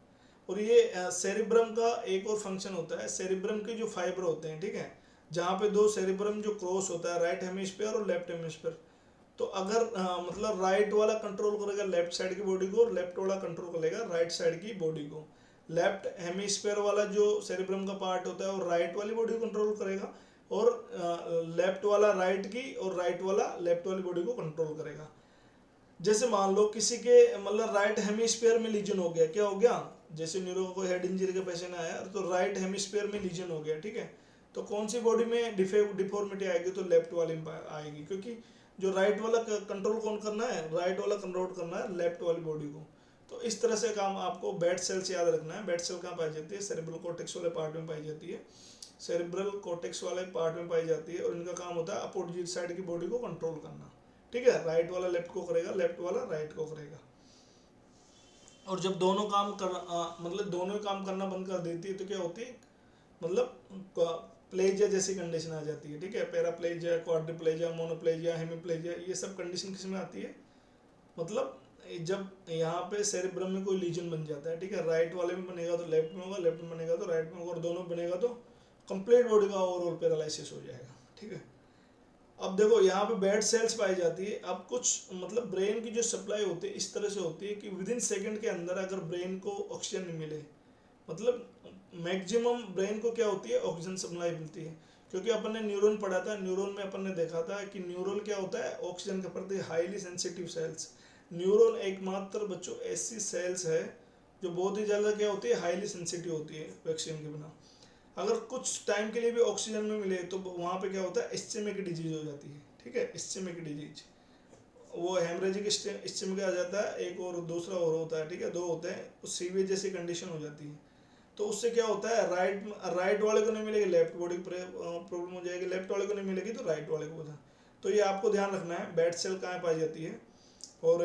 और ये सेरिब्रम का एक और फंक्शन होता है, सेरिब्रम के जो फाइबर होते हैं, ठीक है, जहाँ पे दो सेरिब्रम जो क्रॉस होता है, राइट हेमिस्फीयर और लेफ्ट हेमिस्फीयर। तो अगर मतलब राइट वाला कंट्रोल करेगा लेफ्ट साइड की बॉडी को, और लेफ्ट वाला कंट्रोल करेगा राइट साइड की बॉडी को। लेफ्ट हेमिस्फीयर वाला जो सेरिब्रम का पार्ट होता है वो राइट वाली बॉडी को कंट्रोल करेगा, और लेफ्ट वाला राइट की, और राइट वाला लेफ्ट वाली बॉडी को कंट्रोल करेगा। जैसे मान लो किसी के मतलब राइट हेमिस्फीयर में लीजन हो गया, क्या हो गया, जैसे न्यूरो को हेड इंजरी का पेशेंट आया तो राइट हेमिस्फीयर में लीजन हो गया, ठीक है, तो कौन सी बॉडी में डिफॉर्मिटी आएगी, तो लेफ्ट वाली में आएगी, क्योंकि जो राइट वाला कंट्रोल कौन करना है, राइट वाला कंट्रोल करना है लेफ्ट वाली बॉडी को। तो इस तरह से काम आपको बेड सेल्स याद रखना है। बेड सेल कहाँ पाई जाती है, सेरेब्रल कॉर्टेक्स वाले पार्ट में पाई जाती है, सेरेब्रल कॉर्टेक्स वाले पार्ट में पाई जाती है। और इनका काम होता है अपोजिट साइड की बॉडी को कंट्रोल करना, ठीक है, राइट वाला लेफ्ट को करेगा, लेफ्ट वाला राइट को करेगा। और जब दोनों काम कर मतलब दोनों काम करना बंद कर देती है तो क्या होती है, मतलब प्लेजिया जैसी कंडीशन आ जाती है, ठीक है, पैराप्लेजिया, क्वाड्रिप्लेजिया, मोनोप्लेजिया, हेमीप्लेजिया, ये सब कंडीशन किस में आती है, मतलब जब यहाँ पे सेरिब्रम में कोई लीजन बन जाता है, ठीक है, राइट वाले में बनेगा तो लेफ्ट में होगा, लेफ्ट में बनेगा तो राइट में होगा, और दोनों बनेगा तो कंप्लीट बॉडी का ओवरऑल पैरालिसिस हो जाएगा, ठीक है। अब देखो यहाँ पे बेड सेल्स पाई जाती है। अब कुछ मतलब ब्रेन की जो सप्लाई होती है इस तरह से होती है कि विद इन सेकेंड के अंदर अगर ब्रेन को ऑक्सीजन नहीं मिले, मतलब मैक्सिमम ब्रेन को क्या होती है, ऑक्सीजन सप्लाई मिलती है। क्योंकि अपन ने न्यूरॉन पढ़ा था, न्यूरॉन में अपन ने देखा था कि न्यूरॉन क्या होता है, ऑक्सीजन के प्रति हाईली सेंसिटिव सेल्स। न्यूरॉन एकमात्र बच्चों ऐसी सेल्स है जो बहुत ही ज़्यादा क्या होती है, हाईली सेंसिटिव होती है वैक्सीन के बिना। अगर कुछ टाइम के लिए भी ऑक्सीजन में मिले तो वहाँ पे क्या होता है, इस्चेमिक डिजीज हो जाती है, ठीक है, इस्चेमिक डिजीज। वो हेमरेजिक इस्चेमिक आ जाता है, एक और दूसरा और होता है, ठीक है, दो होते हैं, तो सीवेज जैसी कंडीशन हो जाती है। तो उससे क्या होता है, राइट वाले को नहीं मिलेगी, लेफ्ट बॉडी प्रॉब्लम हो जाएगी, लेफ्ट वाले को नहीं मिलेगी तो राइट वाले को होता। तो ये आपको ध्यान रखना है, बेड सेल कहाँ पाई जाती है। और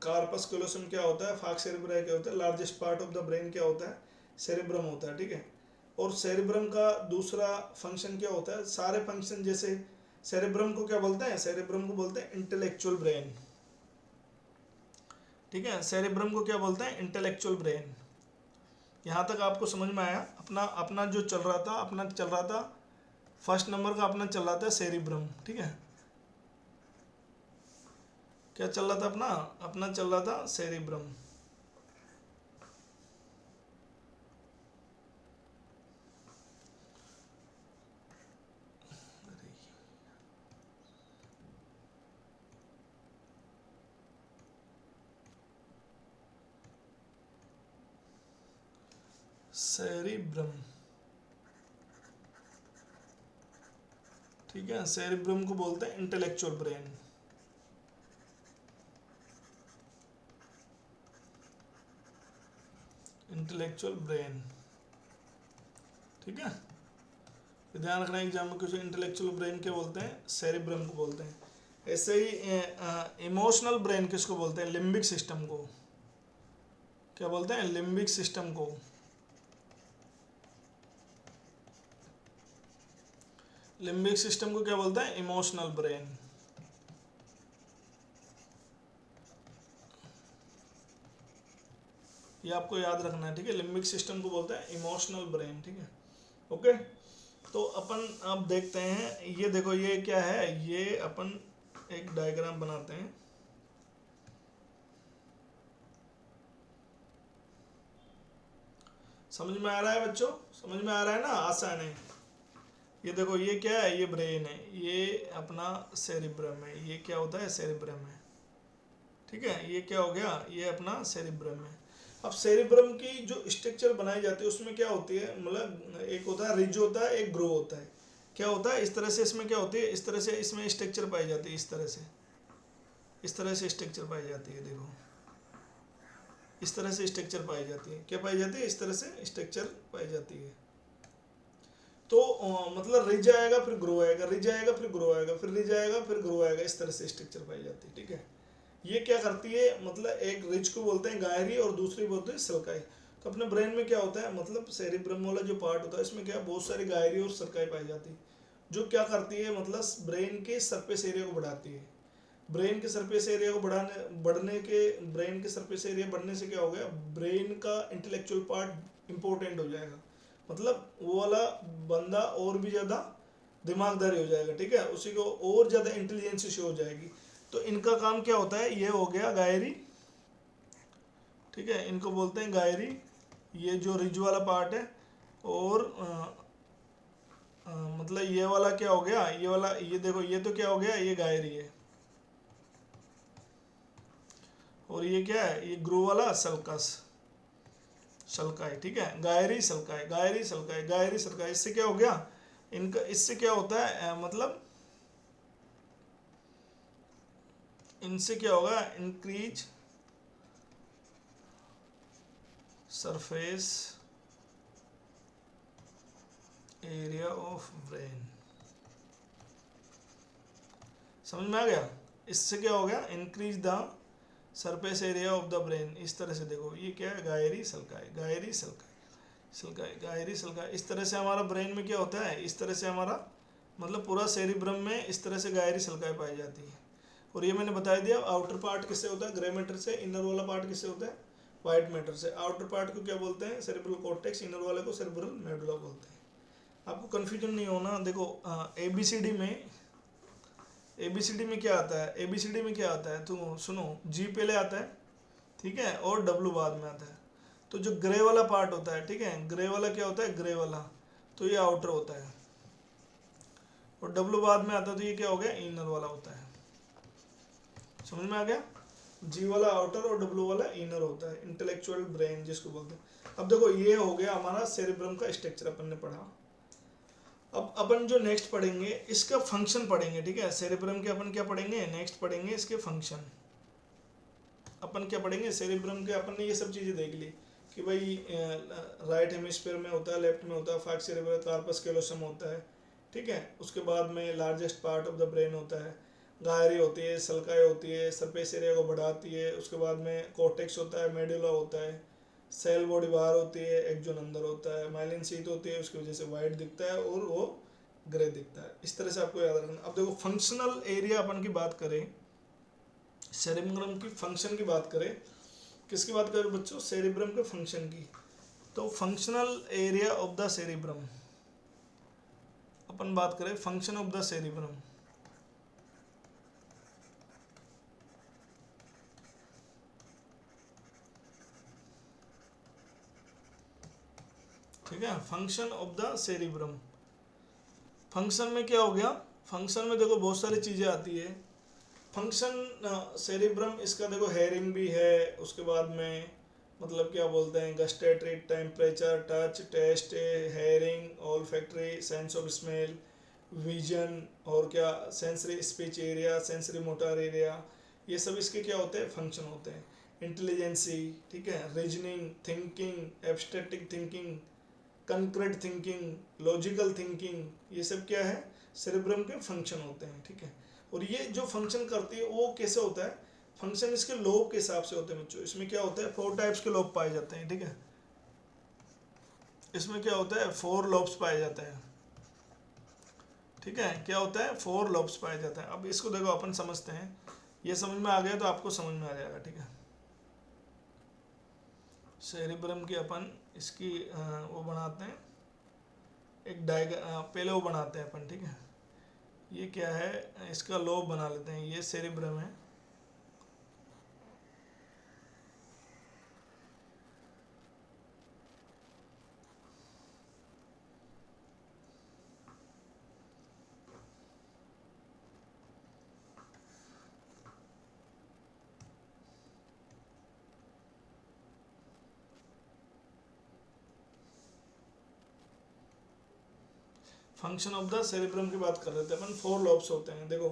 कार्पस क्लोसम क्या होता है, फाक सेरेब्रा क्या होता है, largest part of the brain क्या होता है, सेरेब्रम होता है, ठीक है। और सेरेब्रम का दूसरा फंक्शन क्या होता है, सारे फंक्शन जैसे सेरेब्रम को क्या बोलते हैं, सेरेब्रम को बोलते हैं इंटेलेक्चुअल ब्रेन, ठीक है, सेरेब्रम को क्या बोलते हैं, इंटेलेक्चुअल ब्रेन। यहाँ तक आपको समझ में आया। अपना अपना जो चल रहा था फर्स्ट नंबर का अपना चल रहा था सेरेब्रम, ठीक है। क्या चल रहा था अपना? अपना चल रहा था सेरिब्रम। सेरिब्रम, ठीक है। सेरिब्रम को बोलते हैं इंटेलेक्चुअल ब्रेन। इंटेलेक्चुअल ब्रेन, ठीक है। ध्यान रखना एग्जाम में कुछ, इंटेलेक्चुअल ब्रेन क्या बोलते हैं? सेरिब्रम को बोलते हैं। ऐसे ही इमोशनल ब्रेन किसको बोलते हैं? लिम्बिक सिस्टम को। क्या बोलते हैं? लिम्बिक सिस्टम को। लिम्बिक सिस्टम को क्या बोलते हैं? Emotional brain. ये आपको याद रखना है, ठीक है। लिम्बिक सिस्टम को बोलते हैं इमोशनल ब्रेन, ठीक है। ओके, तो अपन अब देखते हैं, ये देखो ये क्या है, ये अपन एक डायग्राम बनाते हैं। समझ में आ रहा है बच्चों? समझ में आ रहा है ना? आसान है। ये देखो ये क्या है? ये ब्रेन है, ये अपना सेरिब्रम है। ये क्या होता है? सेरिब्रम है, ठीक है। ये क्या हो गया? ये अपना सेरिब्रम है। अब सेरिब्रम की जो स्ट्रक्चर बनाई जाती है उसमें क्या होती है, मतलब एक होता है रिज होता है, एक ग्रो होता है। क्या होता है? इस तरह से इसमें क्या होती है, इस तरह से इसमें स्ट्रक्चर पाई जाती है, इस तरह से, इस तरह से स्ट्रक्चर पाई जाती है। देखो इस तरह से स्ट्रक्चर पाई जाती है। क्या पाई जाती है? इस तरह से स्ट्रक्चर पाई जाती है। तो मतलब रिज आएगा फिर ग्रो आएगा, रिज आएगा फिर ग्रो आएगा, फिर रिज आएगा फिर ग्रो आएगा, इस तरह से स्ट्रक्चर पाई जाती है, ठीक है। ये क्या करती है, मतलब एक रिज को बोलते हैं गायरी और दूसरी बोलते हैं सल्काई। तो अपने ब्रेन में क्या होता है, मतलब सेरिब्रम वाला जो पार्ट होता है इसमें क्या बहुत सारी गायरी और सल्काई पाई जाती है, जो क्या करती है, मतलब ब्रेन के सरफेस एरिया को बढ़ाती है। ब्रेन के सरफेस एरिया को बढ़ने के ब्रेन के सरफेस एरिया बढ़ने से क्या हो गया, ब्रेन का इंटेलेक्चुअल पार्ट इंपॉर्टेंट हो जाएगा। मतलब वो वाला बंदा और भी ज़्यादा दिमागदारी हो जाएगा, ठीक है, उसी को और ज़्यादा इंटेलिजेंस शो हो जाएगी। तो इनका काम क्या होता है, ये हो गया गायरी, ठीक है, इनको बोलते हैं गायरी, ये जो रिज वाला पार्ट है। और मतलब ये वाला क्या हो गया, ये वाला, ये देखो ये तो क्या हो गया, ये गायरी है। और ये क्या है, ये ग्रो वाला सल्कस, सल्काई, ठीक है। Gayri sulci, Gayri sulci, Gayri sulci, इससे क्या हो गया इनका, इससे क्या होता है मतलब इनसे क्या होगा, increase surface area of brain. समझ में आ गया? इससे क्या हो गया, increase the surface area of the brain. इस तरह से देखो ये क्या है, Gayri sulci, Gayri sulci, sulci, Gayri sulci. इस तरह से हमारा ब्रेन में क्या होता है, इस तरह से हमारा मतलब पूरा सेरिब्रम में इस तरह से गायरी सल्काई पाई जाती है। और ये मैंने बता दिया, आउटर पार्ट किससे होता है, ग्रे मैटर से। इनर वाला पार्ट किससे होता है, वाइट मैटर से। आउटर पार्ट को क्या बोलते हैं, सेरिब्रल कॉर्टेक्स, इनर वाले को सेरिब्रल मेडुला बोलते हैं। आपको कन्फ्यूजन नहीं होना। देखो ABCD में, ABCD में क्या आता है, ABCD में क्या आता है, तो सुनो, G पहले आता है, ठीक है, और W बाद में आता है। तो जो ग्रे वाला पार्ट होता है, ठीक है, ग्रे वाला क्या होता है, ग्रे वाला, तो ये आउटर होता है। और W बाद में आता है, तो ये क्या हो गया, इनर वाला होता है। समझ में आ गया? G वाला आउटर और W वाला इनर होता है, इंटेलेक्चुअल ब्रेन जिसको बोलते हैं। अब देखो ये हो गया हमारा सेरिब्रम का स्ट्रक्चर, अपन ने पढ़ा। अब अपन जो नेक्स्ट पढ़ेंगे इसका फंक्शन पढ़ेंगे, ठीक है। सेरिब्रम के अपन क्या पढ़ेंगे, नेक्स्ट पढ़ेंगे इसके फंक्शन। अपन क्या पढ़ेंगे, सेरिब्रम के अपन ने ये सब चीज़ें देख ली कि भाई राइट हेमिस्फीयर में होता है, लेफ्ट में होता है, फाइव सेरिब्रल कार्पस कैलोसम होता है, ठीक है। उसके बाद में largest part of the brain होता है, गायरी होती है, सल्काई होती है, सरफेस एरिया को बढ़ाती है। उसके बाद में कॉर्टेक्स होता है, मेडुला होता है, सेल बॉडी बाहर होती है, एक्सोन अंदर होता है, माइलिन शीथ होती है, उसकी वजह से वाइट दिखता है और वो ग्रे दिखता है। इस तरह से आपको याद रखना। अब देखो फंक्शनल एरिया अपन की बात करें, सेरिब्रम की फंक्शन की बात करें, किसकी बात करें बच्चों, सेरिब्रम के फंक्शन की। तो functional area of the cerebrum, अपन बात करें फंक्शन ऑफ द सेरिब्रम। ठीक है। Function of the cerebrum, function में क्या हो गया, फंक्शन में देखो बहुत सारी चीज़ें आती है। फंक्शन सेरिब्रम, इसका देखो हेयरिंग भी है, उसके बाद में मतलब क्या बोलते हैं, gustatory, temperature, touch, taste, hearing, olfactory, sense of smell, vision, और क्या sensory speech area, sensory motor area, ये सब इसके क्या होते हैं, फंक्शन होते हैं। इंटेलिजेंसी, ठीक है, reasoning, thinking, abstractive thinking, concrete thinking, logical thinking, ये सब क्या है, सेरेब्रम के फंक्शन होते हैं, ठीक है। और ये जो फंक्शन करती है वो कैसे होता है, फंक्शन इसके लोब के हिसाब से होते हैं बच्चों। इसमें क्या होता है, 4 टाइप्स के लोब पाए जाते हैं, ठीक है। इसमें क्या होता है, 4 लोब्स पाए जाते हैं, ठीक है। क्या होता है, 4 लोब्स पाए जाते हैं। अब इसको देखो अपन समझते हैं, ये समझ में आ गया तो आपको समझ में आ जाएगा, ठीक है। सेरेब्रम की अपन इसकी वो बनाते हैं एक पहले वो बनाते हैं अपन, ठीक है। ये क्या है, इसका लोब बना लेते हैं, ये सेरेब्रम है, फंक्शन ऑफ द सेरेब्रम की बात कर रहे थे अपन। 4 लोब्स होते हैं, देखो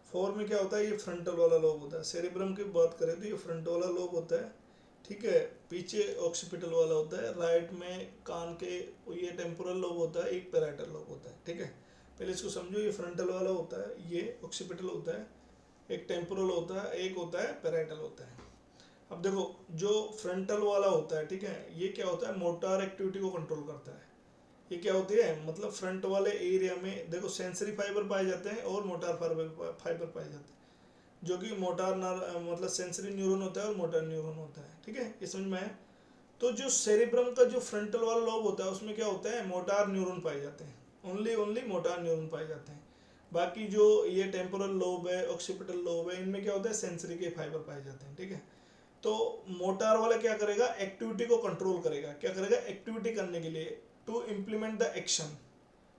4 में क्या होता है, ये फ्रंटल वाला लोब होता है। सेरेब्रम की बात करें तो ये फ्रंट वाला लोब होता है, ठीक है। पीछे ऑक्सीपिटल वाला होता है, राइट में कान के ये टेम्पोरल लोब होता है, एक पैराइटल लोब होता है, ठीक है। पहले इसको समझो, ये फ्रंटल वाला होता है, ये ऑक्सीपिटल होता है, एक टेम्पोरल होता है, एक होता है पैराइटल होता है। अब देखो जो फ्रंटल वाला होता है, ठीक है, ये क्या होता है, मोटर एक्टिविटी को कंट्रोल करता है। ये क्या होती है, मतलब फ्रंट वाले एरिया में देखो सेंसरी फाइबर पाए जाते हैं और मोटार फाइबर पाए जाते हैं, जो कि मोटार मतलब सेंसरी न्यूरॉन होता है और मोटर न्यूरॉन होता है, ठीक है। ये समझ में आया। तो जो सेरिब्रम का जो फ्रंटल वाला लोब होता है उसमें क्या होता है, मोटार न्यूरॉन पाए जाते हैं, ओनली मोटार न्यूरॉन पाए जाते हैं। बाकी जो ये टेम्पोरल लोब है, ऑक्सीपिटल लोब है, इनमें क्या होता है, सेंसरी के फाइबर पाए जाते हैं, ठीक है। तो मोटार वाला क्या करेगा, एक्टिविटी को कंट्रोल करेगा, क्या करेगा, एक्टिविटी करने के लिए, टू इम्प्लीमेंट द एक्शन,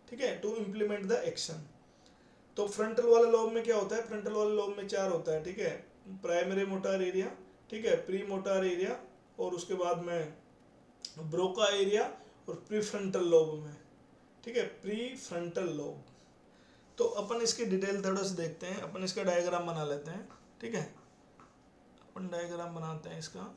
ठीक है, टू इम्प्लीमेंट द एक्शन। तो फ्रंटल वाले लोब में क्या होता है, फ्रंटल वाले लोब में 4 होता है, ठीक है। प्राइमरी मोटर एरिया, ठीक है, प्री मोटर एरिया, और उसके बाद में ब्रोका एरिया, और प्री फ्रंटल लोब में, ठीक है, प्री फ्रंटल लोब। तो अपन इसकी डिटेल थोड़ा से देखते हैं, अपन इसका डायग्राम बना लेते हैं, ठीक है। अपन डायग्राम बनाते हैं इसका।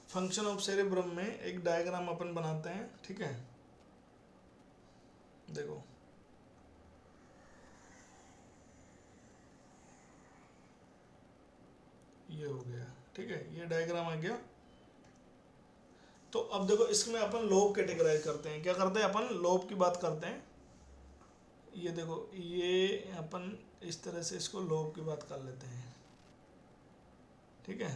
फंक्शन ऑफ सेरेब्रम में एक डायग्राम अपन बनाते हैं, ठीक है। देखो ये हो गया, ठीक है, ये डायग्राम आ गया। तो अब देखो इसमें अपन लोब कैटेगराइज करते हैं, क्या करते हैं अपन, लोब की बात करते हैं। ये देखो ये अपन इस तरह से इसको लोब की बात कर लेते हैं, ठीक है।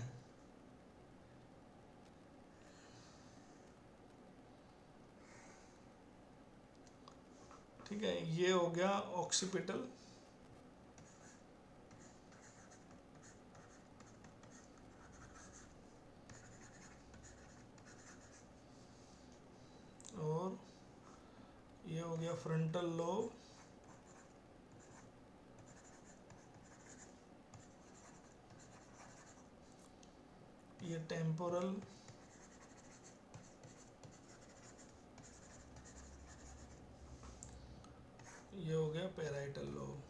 ठीक है, ये हो गया ऑक्सीपिटल, और ये हो गया फ्रंटल लोब, ये टेम्पोरल, ये हो गया पैराइटल लोब।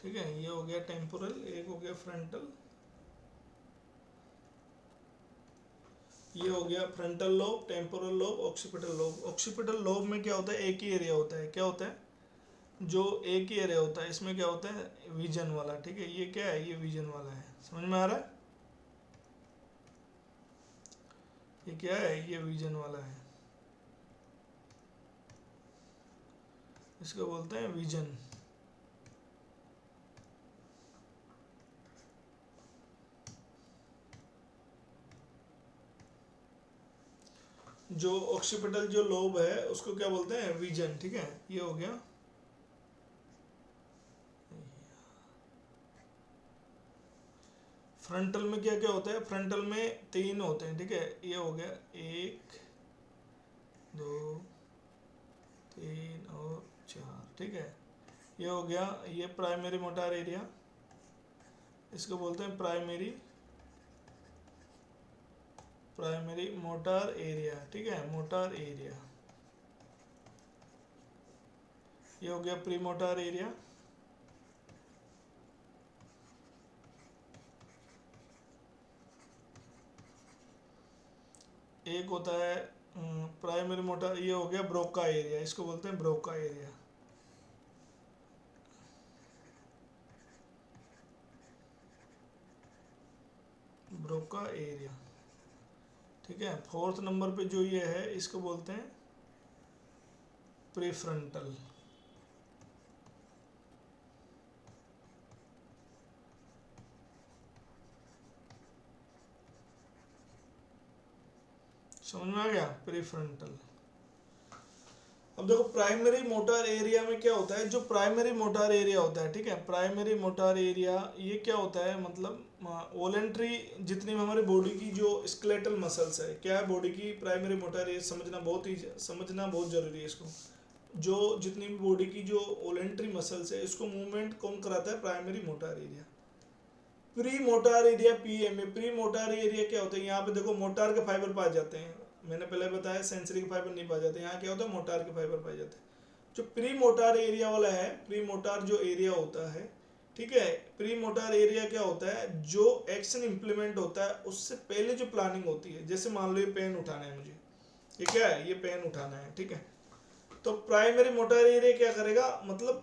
ठीक है, ये हो गया टेम्पोरल, एक हो गया फ्रंटल, ये हो गया frontal lobe, temporal lobe, occipital lobe. Occipital lobe में क्या होता है, एक ही एरिया होता है, क्या होता है, जो एक ही एरिया होता है, इसमें क्या होता है, विजन वाला। ठीक है, ये क्या है, ये विजन वाला है, समझ में आ रहा है, ये क्या है, ये विजन वाला है, इसको बोलते हैं विजन। जो ऑक्सीपिटल जो लोब है उसको क्या बोलते हैं, विजन। ठीक है, ये हो गया। फ्रंटल में क्या क्या होता है, फ्रंटल में तीन होते हैं। ठीक है, ये हो गया 1 2 3 और 4। ठीक है, ये हो गया, ये प्राइमरी मोटार एरिया, इसको बोलते हैं प्राइमरी मोटार एरिया। ठीक है, मोटार एरिया। ये हो गया प्री मोटार एरिया, एक होता है प्राइमरी मोटार, ये हो गया ब्रोका एरिया, इसको बोलते हैं ब्रोका एरिया। Broca area. ठीक है, फोर्थ नंबर पे जो ये है इसको बोलते हैं प्रीफ्रंटल। समझ में आ गया, प्रीफ्रंटल। अब देखो प्राइमरी मोटार एरिया में क्या होता है, जो प्राइमरी मोटार एरिया होता है, ठीक है, प्राइमरी मोटार एरिया ये क्या होता है, मतलब वॉलेंट्री जितनी भी हमारी बॉडी की जो स्केलेटल मसल्स है, क्या है बॉडी की प्राइमरी मोटार एरिया, समझना बहुत जरूरी है इसको। जो जितनी भी बॉडी की जो वॉलेंट्री मसल्स है, इसको मूवमेंट कौन कराता है, primary motor area. Pre motor area PMA, pre motor area क्या होता है, यहाँ पे देखो मोटार के फाइबर पाए जाते हैं, मैंने पहले बताया सेंसरी के फाइबर नहीं पाए जाते, यहाँ क्या होता है, मोटार के फाइबर पाए जाते हैं। जो प्री मोटार एरिया वाला है, प्री मोटार जो एरिया होता है, ठीक है, प्री मोटार एरिया क्या होता है, जो एक्शन इंप्लीमेंट होता है उससे पहले जो प्लानिंग होती है। जैसे मान लो ये पेन उठाना है मुझे, ये क्या है, ये पेन उठाना है, ठीक है, तो प्राइमरी मोटार एरिया क्या करेगा, मतलब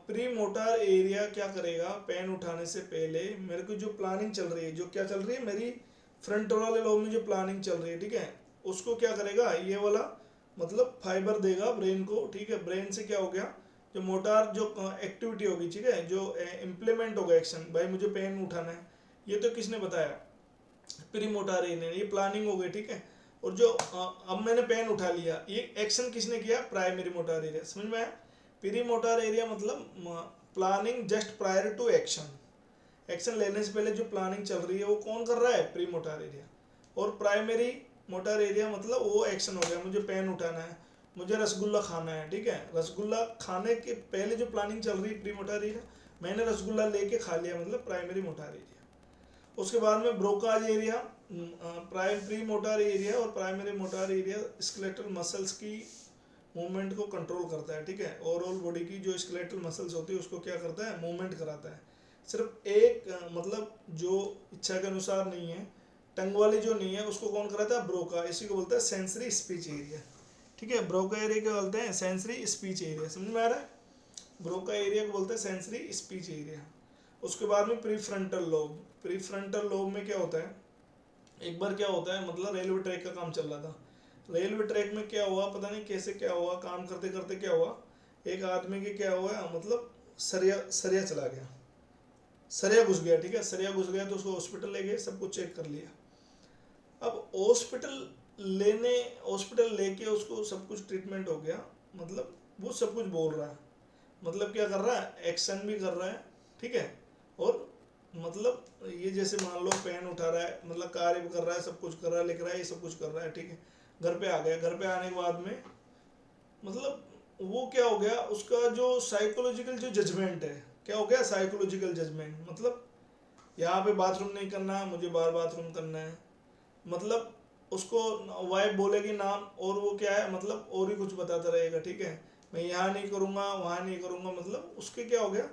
प्री मोटार एरिया क्या करेगा, पेन उठाने से पहले मेरे को जो प्लानिंग चल रही है, जो क्या चल रही है, मेरी फ्रंट वाले लोब में जो प्लानिंग चल रही है, ठीक है, उसको क्या करेगा, ये वाला मतलब फाइबर देगा ब्रेन को। ठीक है, ब्रेन से क्या हो गया, जो मोटार जो एक्टिविटी होगी, ठीक है, जो इम्प्लीमेंट होगा एक्शन, भाई मुझे पेन उठाना है, ये तो किसने बताया, प्री मोटार एरिया, ये प्लानिंग हो गई। ठीक है, और जो अब मैंने पेन उठा लिया, ये एक्शन किसने किया, प्राइमरी मोटार एरिया। समझ में आया, प्री मोटार एरिया मतलब planning just prior to action, action लेने से पहले जो प्लानिंग चल रही है वो कौन कर रहा है, प्री मोटार एरिया। और प्राइमरी मोटार एरिया मतलब वो एक्शन हो गया, मुझे पेन उठाना है, मुझे रसगुल्ला खाना है, ठीक है, रसगुल्ला खाने के पहले जो प्लानिंग चल रही है प्री मोटार एरिया, मैंने रसगुल्ला लेके खा लिया, मतलब प्राइमरी मोटार एरिया। उसके बाद में Broca's area, pre motor area और primary motor area skeletal muscles की मूवमेंट को कंट्रोल करता है। ठीक है, ओवरऑल बॉडी की जो स्केलेटल मसल्स होती है उसको क्या करता है, मूवमेंट कराता है। सिर्फ एक मतलब जो इच्छा के अनुसार नहीं है, टंग वाली जो नहीं है, उसको कौन कराता है, ब्रोका, इसी को बोलता है सेंसरी स्पीच एरिया। ठीक है, ब्रोका एरिया क्या बोलते हैं, सेंसरी स्पीच एरिया। समझ में आ रहा है, ब्रोका एरिया को बोलते हैं सेंसरी स्पीच एरिया। उसके बाद में प्रीफ्रंटल लोब, प्रीफ्रंटल लोब में क्या होता है, एक बार क्या होता है, मतलब रेलवे ट्रैक का काम चल रहा था, रेलवे ट्रैक में क्या हुआ पता नहीं कैसे, क्या हुआ, काम करते करते क्या हुआ, एक आदमी के क्या हुआ, मतलब सरिया सरिया चला गया, सरिया घुस गया। ठीक है, सरिया घुस गया तो उसको हॉस्पिटल ले गए, सब कुछ चेक कर लिया। अब हॉस्पिटल लेके उसको सब कुछ ट्रीटमेंट हो गया, मतलब वो सब कुछ बोल रहा है, मतलब क्या कर रहा है, एक्शन भी कर रहा है, ठीक है, और मतलब ये जैसे मान लो पेन उठा रहा है, मतलब कार्य भी कर रहा है, सब कुछ कर रहा है, लिख रहा है, ये सब कुछ कर रहा है। ठीक है, घर पे आ गया, घर पे आने के बाद में मतलब वो क्या हो गया, उसका जो साइकोलॉजिकल जो जजमेंट है, क्या हो गया, साइकोलॉजिकल जजमेंट, मतलब यहाँ पे बाथरूम नहीं करना, मुझे बाहर बाथरूम करना है, मतलब उसको वाइफ बोलेगी नाम और वो क्या है, मतलब और ही कुछ बताता रहेगा। ठीक है, मैं यहाँ नहीं करूँगा, वहाँ नहीं करूँगा, मतलब उसके क्या हो गया,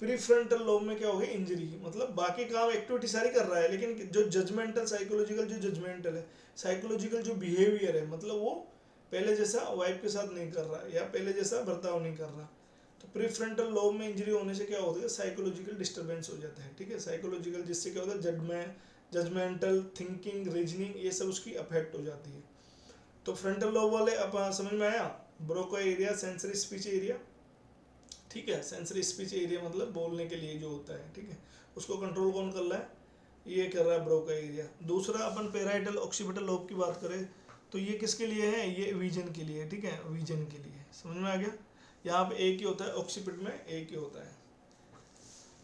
प्रीफ्रंटल लोब में क्या होगी, इंजरी, मतलब बाकी काम एक्टिविटी सारी कर रहा है, लेकिन जो जजमेंटल साइकोलॉजिकल जो जजमेंटल है, साइकोलॉजिकल जो बिहेवियर है, मतलब वो पहले जैसा वाइफ के साथ नहीं कर रहा या पहले जैसा बर्ताव नहीं कर रहा। तो प्रीफ्रंटल लोब में इंजरी होने से क्या होता है, साइकोलॉजिकल डिस्टर्बेंस हो जाता है, ठीक है, साइकोलॉजिकल, जिससे क्या होता है, जजमेंटल थिंकिंग रीजनिंग ये सब उसकी अफेक्ट हो जाती है। तो फ्रंटल लोब वाले अब समझ में आया, Broca area, sensory speech area, ठीक है, सेंसरी स्पीच एरिया मतलब बोलने के लिए जो होता है, ठीक है, उसको कंट्रोल कौन कर रहा है, ये कर रहा है ब्रोका एरिया। दूसरा अपन पेराइटल ऑक्सीपिटल लोब की बात करें तो ये किसके लिए है, ये विजन के लिए, ठीक है, विजन के लिए, समझ में आ गया। यहाँ पे एक ही होता है, ऑक्सीपिट में एक ही होता है।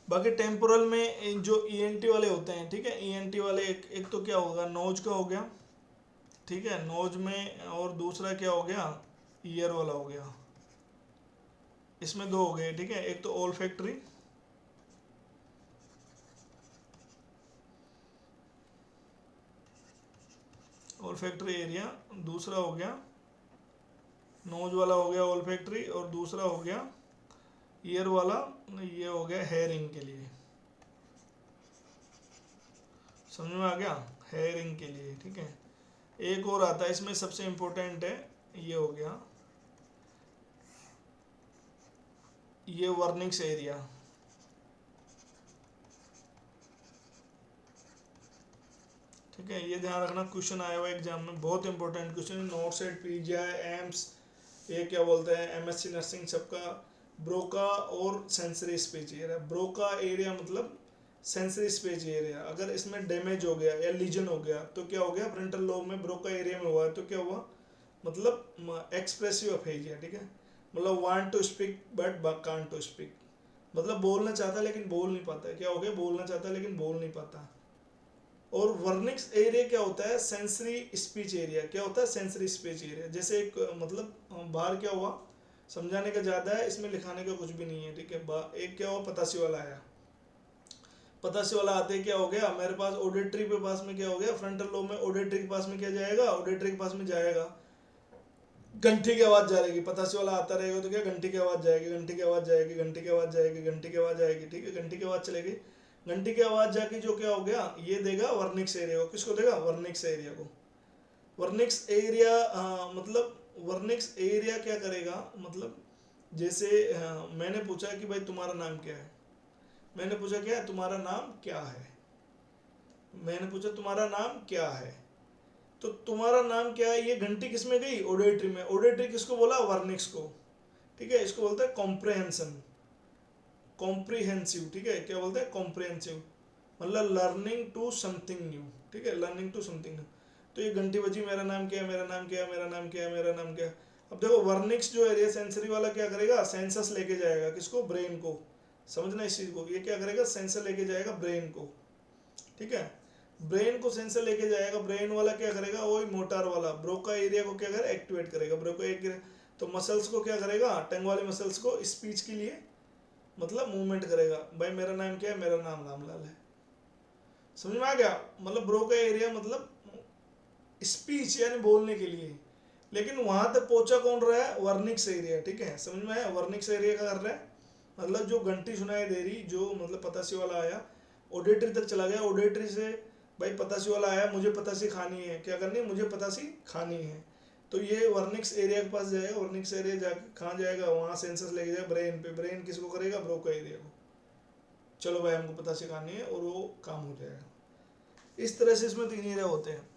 बाकी टेम्पोरल में जो ईएनटी वाले होते हैं, ठीक है, ईएनटी वाले एक तो क्या होगा, नोज का हो गया, ठीक है, नोज में, और दूसरा क्या हो गया, ईयर वाला हो गया। इसमें दो हो गए, ठीक है, एक तो ओल फैक्ट्री, ओल फैक्ट्री एरिया, दूसरा हो गया नोज वाला हो गया ओल फैक्ट्री, और दूसरा हो गया ईयर वाला, ये हो गया हेयरिंग के लिए, समझ में आ गया, हेयरिंग के लिए, ठीक है। एक और आता है इसमें, सबसे इंपॉर्टेंट है, ये हो गया, ये वर्निक्स एरिया, ठीक है, ये ध्यान रखना, क्वेश्चन आया हुआ एग्जाम में, बहुत important question, not set, PGI, AIIMS, ये क्या बोलते हैं, एमएससी नर्सिंग, सबका ब्रोका और sensory speech area. Broca area मतलब सेंसरी स्पीच एरिया, अगर इसमें डैमेज हो गया या लीजन हो गया तो क्या हो गया, फ्रंटल लोब में ब्रोका एरिया में हुआ है तो क्या हुआ, मतलब एक्सप्रेसिव अफेजिया, ठीक है, मतलब want to speak but can't to speak, मतलब बोलना चाहता है लेकिन बोल नहीं पाता है, क्या हो गया, बोलना चाहता है लेकिन बोल नहीं पाता। और वर्निक्स एरिया क्या होता है, सेंसरी स्पीच एरिया, क्या होता है, सेंसरी स्पीच एरिया, जैसे एक मतलब बाहर क्या हुआ, समझाने का ज़्यादा है, इसमें लिखाने का कुछ भी नहीं है, ठीक है, एक क्या हुआ, पतासी वाला आया, पतासी वाला आते क्या हो गया, मेरे पास ऑडिटरी के पास में क्या हो गया, फ्रंटल लोब में ऑडिटरी के पास में क्या जाएगा, ऑडिटरी के पास में जाएगा, घंटी की आवाज़ जाएगी, पतासी वाला आता रहेगा तो क्या, घंटी की आवाज़ जाएगी, घंटी की आवाज़ जाएगी, घंटी की आवाज़ जाएगी, घंटी की आवाज़ आएगी, ठीक है, घंटी की आवाज़ चलेगी, घंटी की आवाज़ जाके जो क्या हो गया, ये देगा वर्निक्स एरिया को, किसको देगा, वर्निक्स एरिया को। वर्निक्स एरिया मतलब वर्निक्स एरिया क्या करेगा, मतलब जैसे मैंने पूछा कि भाई तुम्हारा नाम क्या है, मैंने पूछा क्या है, तुम्हारा नाम क्या है, मैंने पूछा तुम्हारा नाम क्या है, तो तुम्हारा नाम क्या है, ये घंटी किस में गई, ऑडिटरी में, ऑडिटरी किसको बोला, वर्निक्स को, ठीक है, इसको बोलते हैं कॉम्प्रहेंशन, कॉम्प्रिहेंसिव, ठीक है, क्या बोलते हैं, कॉम्प्रिहेंसिव, मतलब लर्निंग टू समथिंग न्यू, ठीक है, लर्निंग टू समथिंग न्यू। तो ये घंटी बजी, मेरा नाम क्या है, मेरा नाम क्या है, मेरा नाम क्या है, मेरा नाम क्या है। अब देखो वर्निक्स जो एरिया सेंसरी वाला क्या करेगा, सेंसस लेके जाएगा, किसको, ब्रेन को, समझना इस चीज को, ये क्या करेगा, सेंसर लेके जाएगा ब्रेन को, ठीक है, ब्रेन को सेंसर लेके जाएगा, ब्रेन वाला क्या करेगा, वही मोटर वाला ब्रोका एरिया को क्या करेगा, एक्टिवेट करेगा, ब्रोका एरिया, तो मसल्स को क्या करेगा, टंग वाले मसल्स को स्पीच के लिए मतलब मूवमेंट करेगा, भाई मेरा नाम क्या है, मेरा नाम रामलाल है, समझ में आ गया, मतलब ब्रोका एरिया मतलब स्पीच यानी बोलने के लिए, लेकिन वहां तक पहुंचा कौन रहा है, वर्निक्स एरिया, ठीक है, समझ में आया, वर्निक्स एरिया का कर रहा है, मतलब जो घंटी सुनाई दे रही, जो मतलब पतासी वाला आया ऑडिटरी तक चला गया, ऑडिटरी से भाई पतासी वाला आया, मुझे पतासी खानी है, क्या करनी है, मुझे पतासी खानी है, तो ये वर्निक्स एरिया के पास जाएगा, वर्निक्स एरिया जाके कहाँ जाएगा, वहाँ सेंसस लेके जाएगा ब्रेन पे, ब्रेन किसको करेगा, ब्रोका एरिया को, चलो भाई हमको पतासी खानी है, और वो काम हो जाएगा। इस तरह से इसमें तीन एरिया होते हैं।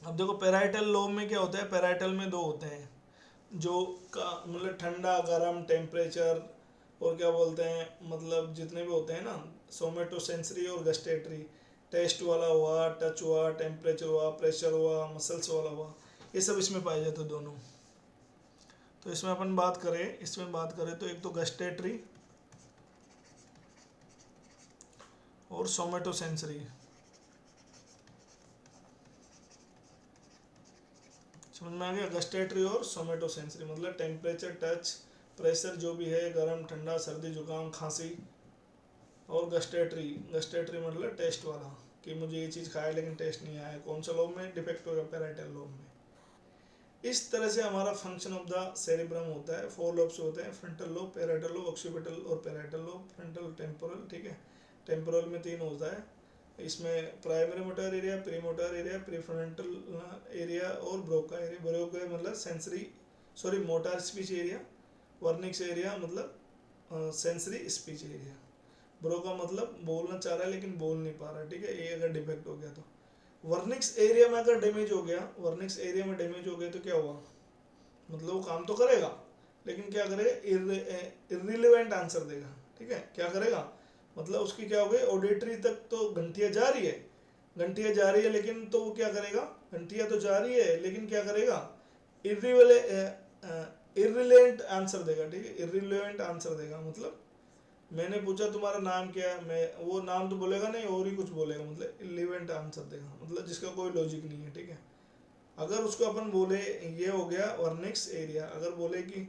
अब देखो पेराइटल लोब में क्या होता है, पेराइटल में दो होते हैं, जो का मतलब ठंडा गर्म टेम्परेचर, और क्या बोलते हैं, मतलब जितने भी होते हैं ना, सोमेटो सेंसरी और गस्टेटरी, टेस्ट वाला हुआ, टच हुआ, टेम्परेचर हुआ, प्रेशर हुआ, मसल्स वाला हुआ, ये सब इसमें पाए जाते हैं दोनों। तो इसमें अपन बात करें, इसमें बात करें तो एक तो गस्टेटरी और सोमेटो सेंसरी, समझ में आ गया, गस्टेटरी और सोमेटो सेंसरी मतलब टेम्परेचर, टच, प्रेशर जो भी है, गर्म ठंडा, सर्दी जुकाम खांसी, और गस्टेटरी, गस्टेटरी मतलब टेस्ट वाला, कि मुझे ये चीज़ खाया लेकिन टेस्ट नहीं आया, कौन सा लोब में डिफेक्ट होगा, पेराइटल लोब में। इस तरह से हमारा फंक्शन ऑफ द सेरिब्रम होता है। 4 लोब्स होते हैं, frontal lobe, parietal lobe, occipital और पैराइटल लोब, फ्रंटल, टेम्पोरल, ठीक है। टेम्पोरल में 3 होता है, इसमें primary motor area, pre motor area, prefrontal area और ब्रोका एरिया। ब्रोका मतलब motor speech area, Wernicke's area मतलब सेंसरी स्पीच एरिया। ब्रोका मतलब बोलना चाह रहा है लेकिन बोल नहीं पा रहा, ठीक है, ये अगर डिफेक्ट हो गया तो। वर्निक्स एरिया में अगर डैमेज हो गया, वर्निक्स एरिया में डैमेज हो गया तो क्या हुआ, मतलब वो काम तो करेगा लेकिन क्या करेगा, इर्रिलेवेंट आंसर देगा, ठीक है। क्या करेगा, मतलब उसकी क्या हो गई, ऑडिटरी तक तो घंटियाँ जा रही है, घंटियाँ जा रही है लेकिन तो वो क्या करेगा, घंटियाँ तो जा रही है लेकिन क्या करेगा, इर्रिलेवेंट आंसर देगा, ठीक है, इर्रिलेवेंट आंसर देगा। मतलब मैंने पूछा तुम्हारा नाम क्या है, मैं वो नाम तो बोलेगा नहीं और ही कुछ बोलेगा, मतलब इर्रिलेवेंट आंसर देगा, मतलब जिसका कोई लॉजिक नहीं है, ठीक है। अगर उसको अपन बोले ये हो गया वर्निक्स एरिया, अगर बोले कि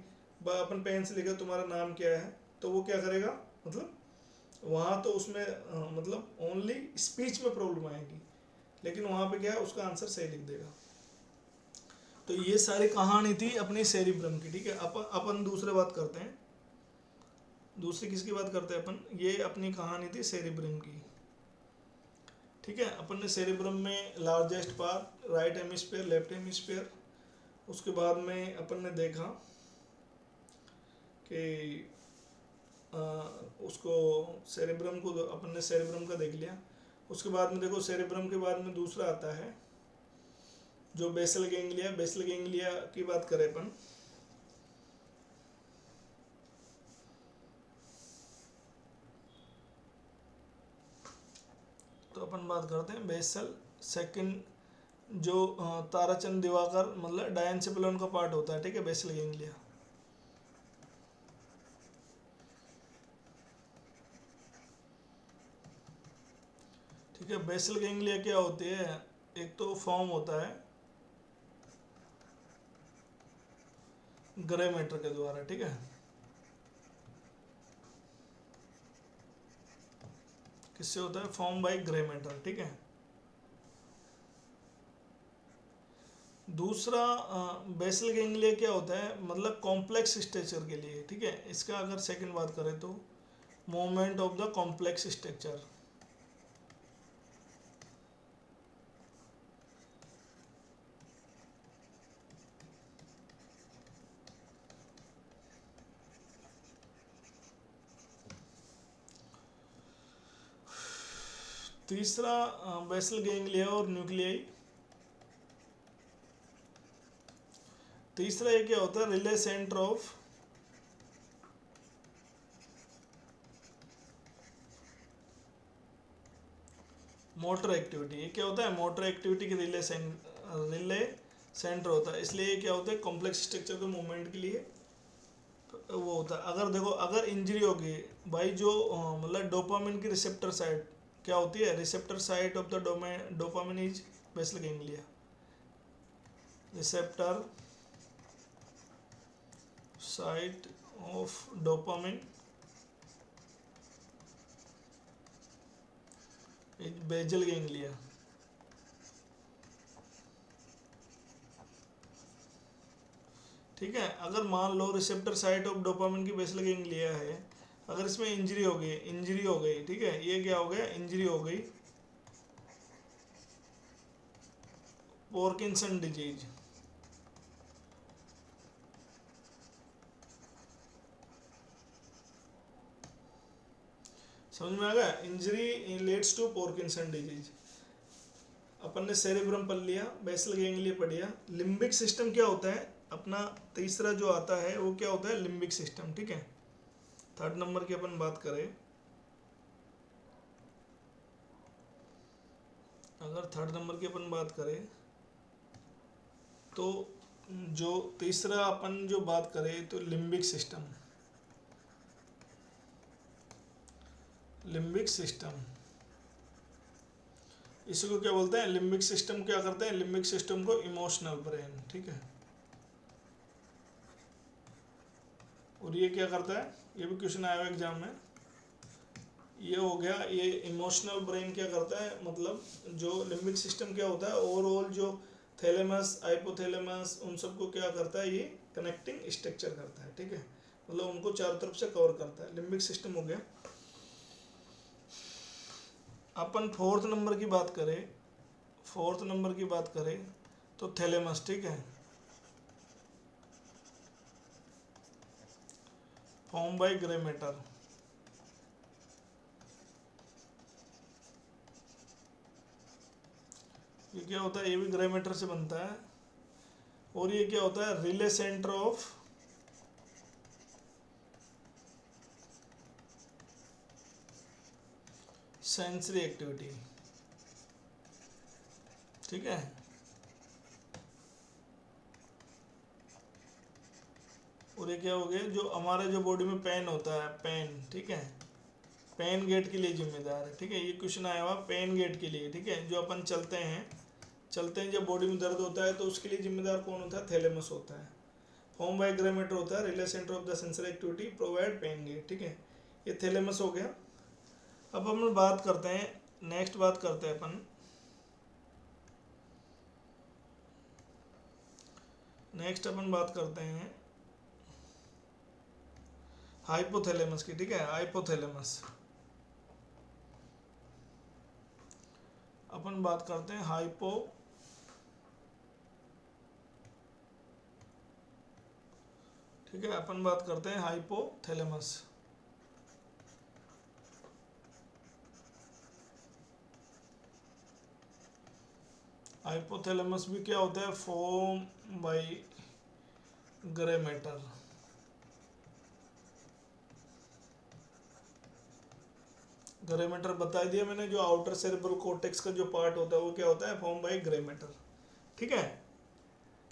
अपन पेन से लिखा तुम्हारा नाम क्या है, तो वो क्या करेगा, मतलब वहाँ तो उसमें मतलब ओनली स्पीच में प्रॉब्लम आएगी, लेकिन वहाँ पे क्या है, उसका आंसर सही लिख देगा। तो ये सारी कहानी थी अपनी सेरिब्रम की, ठीक है। अपन दूसरे बात करते हैं, दूसरी किसकी बात करते हैं अपन, ये अपनी कहानी थी सेरिब्रम की, ठीक है। अपन ने सेरिब्रम में largest part, right hemisphere, left hemisphere, उसके बाद में अपन ने देखा कि उसको सेरिब्रम को अपन ने सेरिब्रम का देख लिया। उसके बाद में देखो सेरिब्रम के बाद में दूसरा आता है जो बेसल गैंग्लिया। बेसल गैंग्लिया की बात करें अपन, तो अपन बात करते हैं बेसल सेकंड, जो ताराचंद दिवाकर मतलब डायंसिप्लिन का पार्ट होता है, ठीक है, बेसल गैंग्लिया। ठीक है, बेसल गैंग्लिया क्या होती है, एक तो फॉर्म होता है ग्रे मैटर के द्वारा, ठीक है, किससे होता है, फॉर्म बाय ग्रे मैटर, ठीक है। दूसरा बेसल गैंग्लिया क्या होता है, मतलब कॉम्प्लेक्स स्ट्रक्चर के लिए, ठीक है। इसका अगर सेकंड बात करें तो movement of the complex structure, तीसरा बेसल गैंग्लिया और न्यूक्लियाई। तीसरा ये क्या होता है, relay centre of motor activity. ये क्या होता है, मोटर एक्टिविटी की रिले सेंटर होता है, इसलिए ये क्या होता है, कॉम्प्लेक्स स्ट्रक्चर के मूवमेंट के लिए वो होता है। अगर देखो अगर इंजरी होगी भाई, जो मतलब डोपामिन की रिसेप्टर साइट क्या होती है, receptor site of the dopamine is basal ganglia. Receptor site of dopamine is basal ganglia. ठीक है, अगर मान लो रिसेप्टर साइट ऑफ डोपामिन की बेसल गैंग्लिया है, अगर इसमें इंजरी हो गई, ठीक है, ये क्या हो गया, इंजरी हो गई, पार्किंसन डिजीज। समझ में आ गया, injury leads to Parkinson disease. अपन ने सेरेब्रम पढ़ लिया, बेसल गैंग्लिया पढ़ लिया। लिम्बिक सिस्टम क्या होता है अपना, तीसरा जो आता है वो क्या होता है, लिम्बिक सिस्टम, ठीक है। थर्ड नंबर की अपन बात करें, अगर थर्ड नंबर की अपन बात करें तो जो तीसरा अपन जो बात करें तो लिम्बिक सिस्टम, लिम्बिक सिस्टम इसी को क्या बोलते हैं, लिम्बिक सिस्टम क्या करते हैं, लिम्बिक सिस्टम को इमोशनल ब्रेन, ठीक है। और ये क्या करता है, ये भी क्वेश्चन आया हुआ एग्जाम में, ये हो गया, ये इमोशनल ब्रेन क्या करता है, मतलब जो लिम्बिक सिस्टम क्या होता है, ओवरऑल जो थैलेमस, हाइपोथैलेमस, उन सबको क्या करता है, ये कनेक्टिंग स्ट्रक्चर करता है, ठीक है, मतलब उनको चारों तरफ से कवर करता है। लिम्बिक सिस्टम हो गया। अपन फोर्थ नंबर की बात करें, फोर्थ नंबर की बात करें तो थैलेमस, ठीक है, फॉर्म बाय ग्रे मैटर। ये क्या होता है, ये भी ग्रे मैटर से बनता है। और ये क्या होता है, relay centre of sensory activity, ठीक है। और ये क्या हो गया, जो हमारे जो बॉडी में पेन होता है, पेन, ठीक है, पेन गेट के लिए जिम्मेदार है, ठीक है। ये क्वेश्चन आया हुआ पेन गेट के लिए, ठीक है, जो अपन चलते हैं जब बॉडी में दर्द होता है तो उसके लिए जिम्मेदार कौन होता है, थैलेमस होता है। फॉर्म बाय ग्रे मैटर होता है, relay centre of the sensory activity, provide pain gate, ठीक है, ये थैलेमस हो गया। अब हम बात करते हैं, नेक्स्ट बात करते हैं अपन, नेक्स्ट अपन बात करते हैं हाइपोथैलेमस की, ठीक है, हाइपोथैलेमस। अपन बात करते हैं ठीक है, अपन बात करते हैं हाइपोथैलेमस। हाइपोथैलेमस भी क्या होता है, form by grey matter. Grey matter बता दिया मैंने, जो आउटर सेरेब्रल कॉर्टेक्स का जो पार्ट होता है वो क्या होता है, फॉर्म बाय ग्रे मैटर, ठीक है।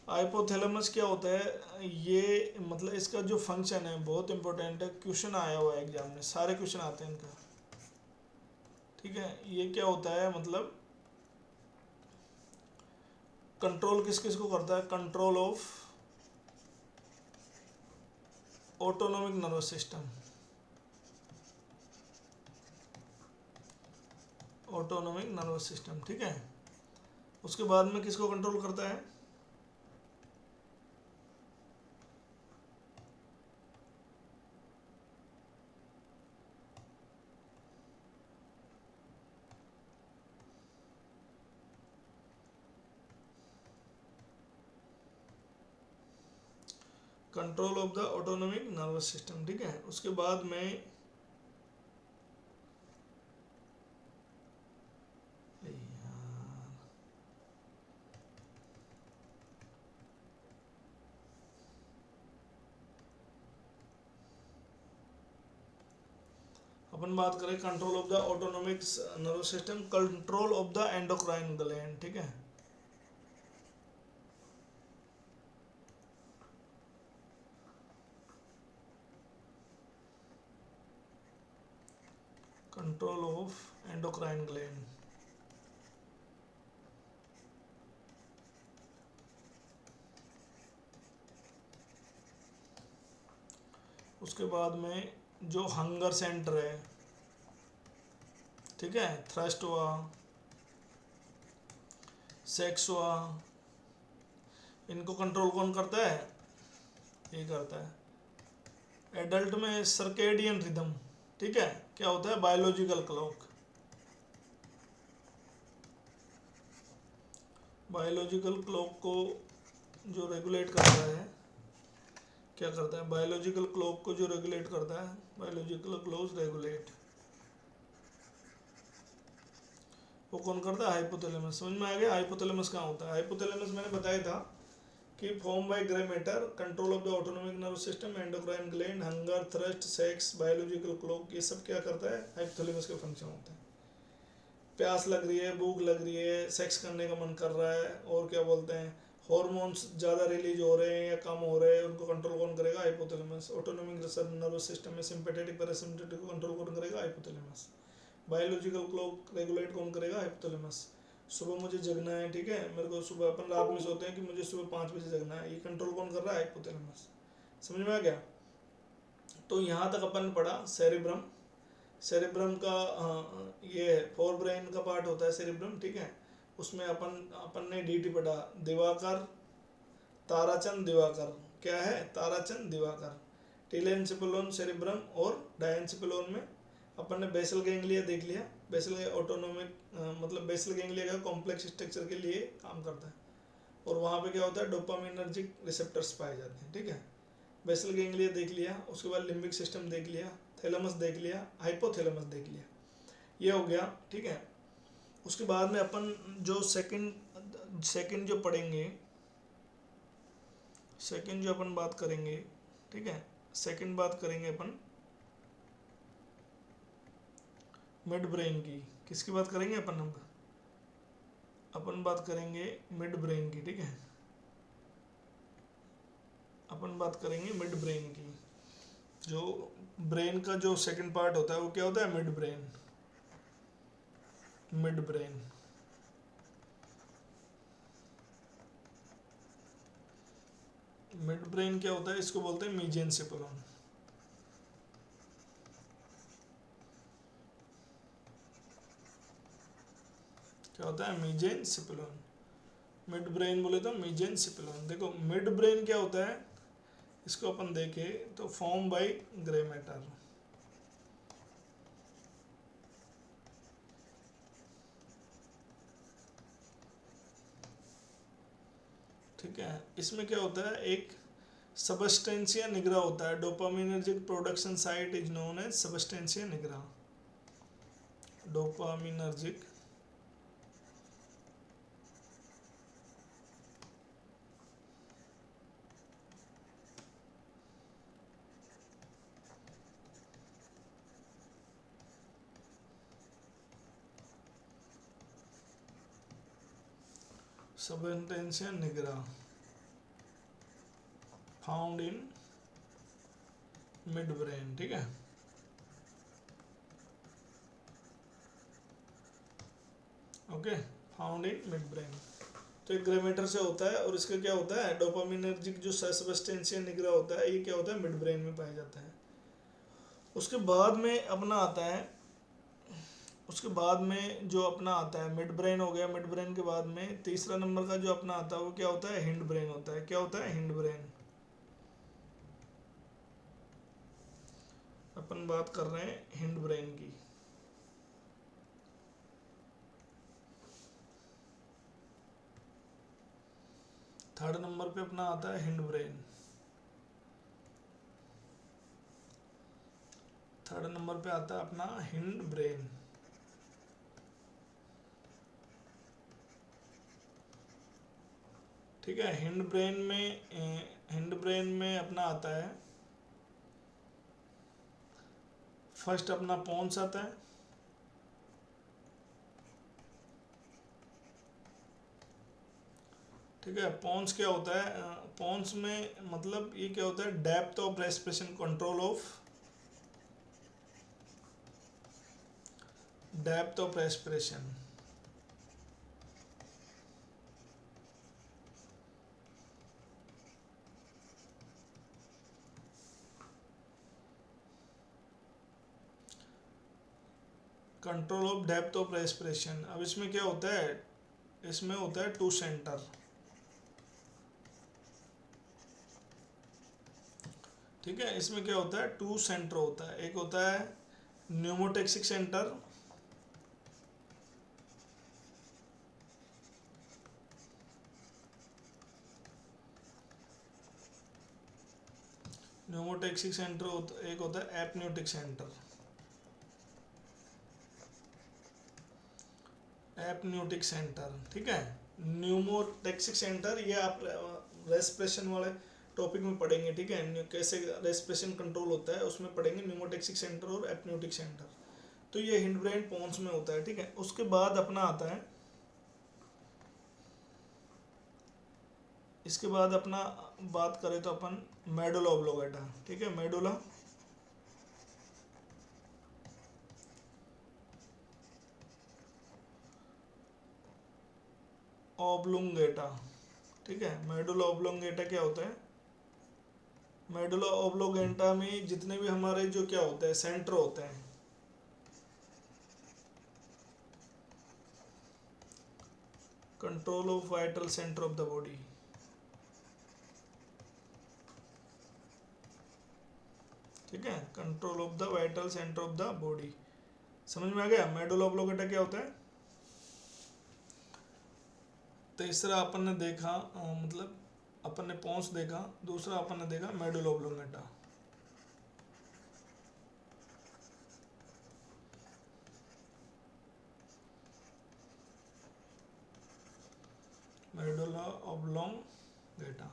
हाइपोथैलेमस क्या होता है, ये मतलब इसका जो फंक्शन है बहुत इंपॉर्टेंट है, क्वेश्चन आया हुआ है एग्जाम में, सारे क्वेश्चन आते हैं इनका, ठीक है। ये क्या होता है, मतलब कंट्रोल किस किस को करता है, control of autonomic nervous system, autonomic nervous system, ठीक है। उसके बाद में किसको कंट्रोल करता है, control of the autonomic nervous system, ठीक है। उसके बाद में अपन बात करें control of the autonomic nervous system, control of the endocrine gland, ठीक है। Control of endocrine gland. उसके बाद में जो हंगर सेंटर है, ठीक है, थ्रस्ट हुआ, सेक्स हुआ, इनको कंट्रोल कौन करता है, ये करता है। एडल्ट में सर्केडियन रिदम, ठीक है, क्या होता है, बायोलॉजिकल क्लॉक, बायोलॉजिकल क्लॉक को जो रेगुलेट करता है, क्या करता है, बायोलॉजिकल क्लॉक को जो रेगुलेट करता है, बायोलॉजिकल क्लॉक रेगुलेट, वो कौन करता है, हाइपोथैलेमस। समझ में आ गया हाइपोथैलेमस कहाँ होता है। हाइपोथैलेमस मैंने बताया था कि form by grey matter, control of the autonomic nervous system, endocrine gland, hunger, thrust, sex, biological clock, ये सब क्या करता है, हाइपोथैलेमस का फंक्शन होता है। प्यास लग रही है, भूख लग रही है, सेक्स करने का मन कर रहा है, और क्या बोलते हैं, हॉर्मोन्स ज़्यादा रिलीज हो रहे हैं या कम हो रहे हैं, उनको कंट्रोल कौन करेगा, हाइपोथैलेमस। ऑटोनोमिक नर्वस सिस्टम में सिंपैथेटिक पैरासिम्पैथेटिक को कंट्रोल कौन करेगा, हाइपोथैलेमस। बायोलॉजिकल क्लॉक रेगुलेट कौन करेगा, हाइपोथैलेमस। सुबह मुझे जगना है, ठीक है, मेरे को सुबह, अपन रात में सोते हैं कि मुझे सुबह 5 बजे जगना है, ये कंट्रोल कौन कर रहा है, हाइपोथैलेमस। समझ में आ गया। तो यहाँ तक अपन पढ़ा सेरिब्रम। सेरिब्रम का ये फोर ब्रेन का पार्ट होता है सेरिब्रम, ठीक है। उसमें अपन ने डीटी पढ़ा, दिवाकर, ताराचंद दिवाकर, क्या है, ताराचंद दिवाकर। टेलेंसिफेलोन सेरिब्रम और डायंसिफेलोन में अपन ने बेसल गैंग्लिया देख लिया। बेसल ऑटोनोमिक मतलब बेसल गैंग्लिया का कॉम्प्लेक्स स्ट्रक्चर के लिए काम करता है, और वहाँ पे क्या होता है, डोपामिनर्जिक रिसेप्टर्स पाए जाते हैं, ठीक है। बेसल गैंग्लिया देख लिया, उसके बाद लिम्बिक सिस्टम देख लिया, थैलेमस देख लिया, हाइपोथैलेमस देख लिया, ये हो गया, ठीक है। उसके बाद में अपन जो सेकंड जो पढ़ेंगे, सेकंड जो अपन बात करेंगे, ठीक है, सेकंड बात करेंगे अपन मिड ब्रेन की। किसकी बात करेंगे अपन? अपन बात करेंगे मिड ब्रेन की, ठीक है। अपन बात करेंगे मिड ब्रेन की। जो ब्रेन का जो सेकंड पार्ट होता है वो क्या होता है, mid brain. Mid brain, mid brain क्या होता है, इसको बोलते हैं मीजेनसेफेलोन। क्या होता है, मीजेनसेफेलोन। मिड ब्रेन बोले तो मीजेनसेफेलोन। देखो मिड ब्रेन क्या होता है, इसको अपन देखें तो फॉर्म बाय ग्रे मैटर। ठीक है, इसमें क्या होता है, एक सबस्टेंसिया निग्रा होता है। Dopaminergic production site is known as substantia nigra. Dopaminergic substantia nigra found in mid brain, ठीक है। Okay, found in mid brain. तो एक ग्रे मैटर से होता है, और इसका क्या होता है, डोपामिनर्जिक जो सबस्टेंसिया निग्रा होता है, ये क्या होता है, मिड ब्रेन में पाया जाता है। उसके बाद में अपना आता है, उसके बाद में जो अपना आता है, मिड ब्रेन हो गया। मिड ब्रेन के बाद में तीसरा नंबर का जो अपना आता है वो क्या होता है, हिंड ब्रेन होता है। क्या होता है, हिंड ब्रेन। अपन बात कर रहे हैं हिंड ब्रेन की। थर्ड नंबर पे अपना आता है हिंड ब्रेन। थर्ड नंबर पे आता है अपना हिंड ब्रेन। ठीक है, हिंड ब्रेन में अपना आता है, फर्स्ट अपना पोन्स आता है। ठीक है, पोन्स क्या होता है, पोन्स में मतलब ये क्या होता है, depth of respiration, control of depth of respiration. Control of depth of respiration. अब इसमें क्या होता है, इसमें होता है टू सेंटर। ठीक है, इसमें क्या होता है, टू सेंटर होता है। एक होता है न्यूमोटेक्सिक सेंटर, न्यूमोटेक्सिक सेंटर एक होता है एपन्यूटिक सेंटर। एपन्यूटिक सेंटर, ठीक है। न्यूमोटेक्सिक सेंटर ये आप रेस्पिरेशन वाले टॉपिक में पढ़ेंगे, ठीक है, कैसे रेस्पिरेशन कंट्रोल होता है उसमें पढ़ेंगे, न्यूमोटेक्सिक सेंटर और एपन्यूटिक सेंटर। तो ये हिंड ब्रेन पोन्स में होता है, ठीक है। उसके बाद अपना आता है, इसके बाद अपना बात करें तो अपन मेडुला ऑब्लोंगेटा, ठीक है, मेडुला ऑब्लोंगेटा, ठीक है। मेडुला ऑब्लोंगेटा क्या होता है, मेडुला ऑब्लोंगेटा में जितने भी हमारे जो क्या होते हैं, सेंटर होते हैं, control of vital centre of the body. ठीक है, control of the vital centre of the body. समझ में आ गया मेडुला ऑब्लोंगेटा क्या होता है। तीसरा अपन ने देखा मतलब अपन ने पोंस देखा, दूसरा अपन ने देखा मेडुला ऑब्लोंगेटा। मेडुला ऑब्लोंगेटा,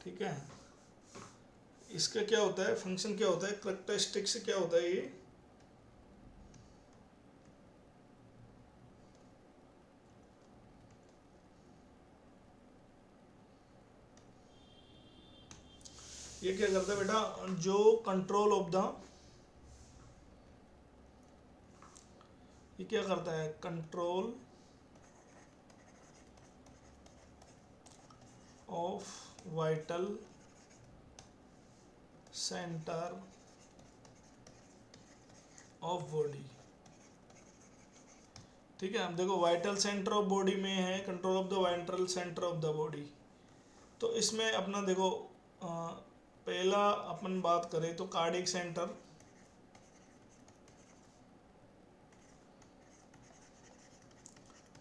ठीक है। इसका क्या होता है, फंक्शन क्या होता है, कैरेक्टरिस्टिक्स क्या होता है ये क्या करता है बेटा, जो कंट्रोल ऑफ द, ये क्या करता है, control of vital centre of body. ठीक है, अब देखो वाइटल सेंटर ऑफ बॉडी में है control of the vital centre of the body. तो इसमें अपना देखो पहला अपन बात करें तो कार्डियक सेंटर,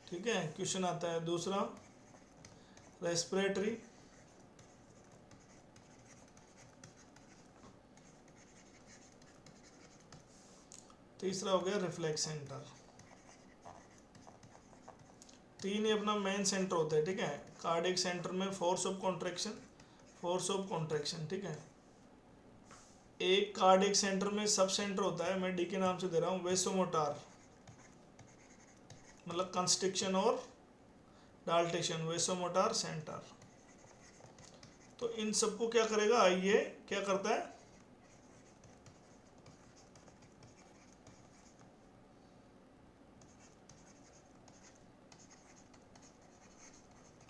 ठीक है, क्वेश्चन आता है। दूसरा रेस्पिरेटरी, तीसरा हो गया रिफ्लेक्स सेंटर। तीन ही अपना मेन सेंटर होता है, ठीक है। कार्डियक सेंटर में force of contraction, force of contraction, ठीक है। एक कार्डियक सेंटर में सब सेंटर होता है, मैं डी के नाम से दे रहा हूँ, वेसोमोटार मतलब कंस्ट्रिक्शन और डाल्टेशन, वेसोमोटार सेंटर। तो इन सबको क्या करेगा, ये क्या करता है,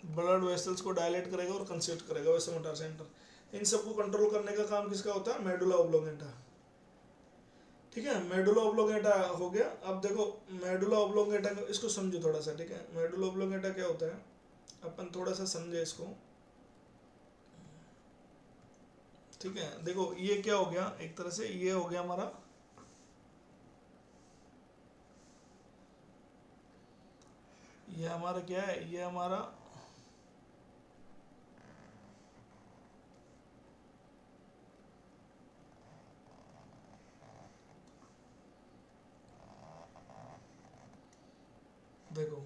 ब्लड वेसल्स को डायलेट करेगा और कंस्ट्रिक्ट करेगा, वेसोमोटार सेंटर। इन सबको कंट्रोल करने का काम किसका होता है, मेडुला ऑब्लोंगेटा। ठीक है, मेडुला ऑब्लोंगेटा हो गया। अब देखो मेडुला ऑब्लोंगेटा, इसको समझो थोड़ा सा, ठीक है। मेडुला ऑब्लोंगेटा क्या होता है, अपन थोड़ा सा समझे इसको, ठीक है। देखो ये क्या हो गया, एक तरह से ये हो गया हमारा, ये हमारा क्या है, ये हमारा देखो,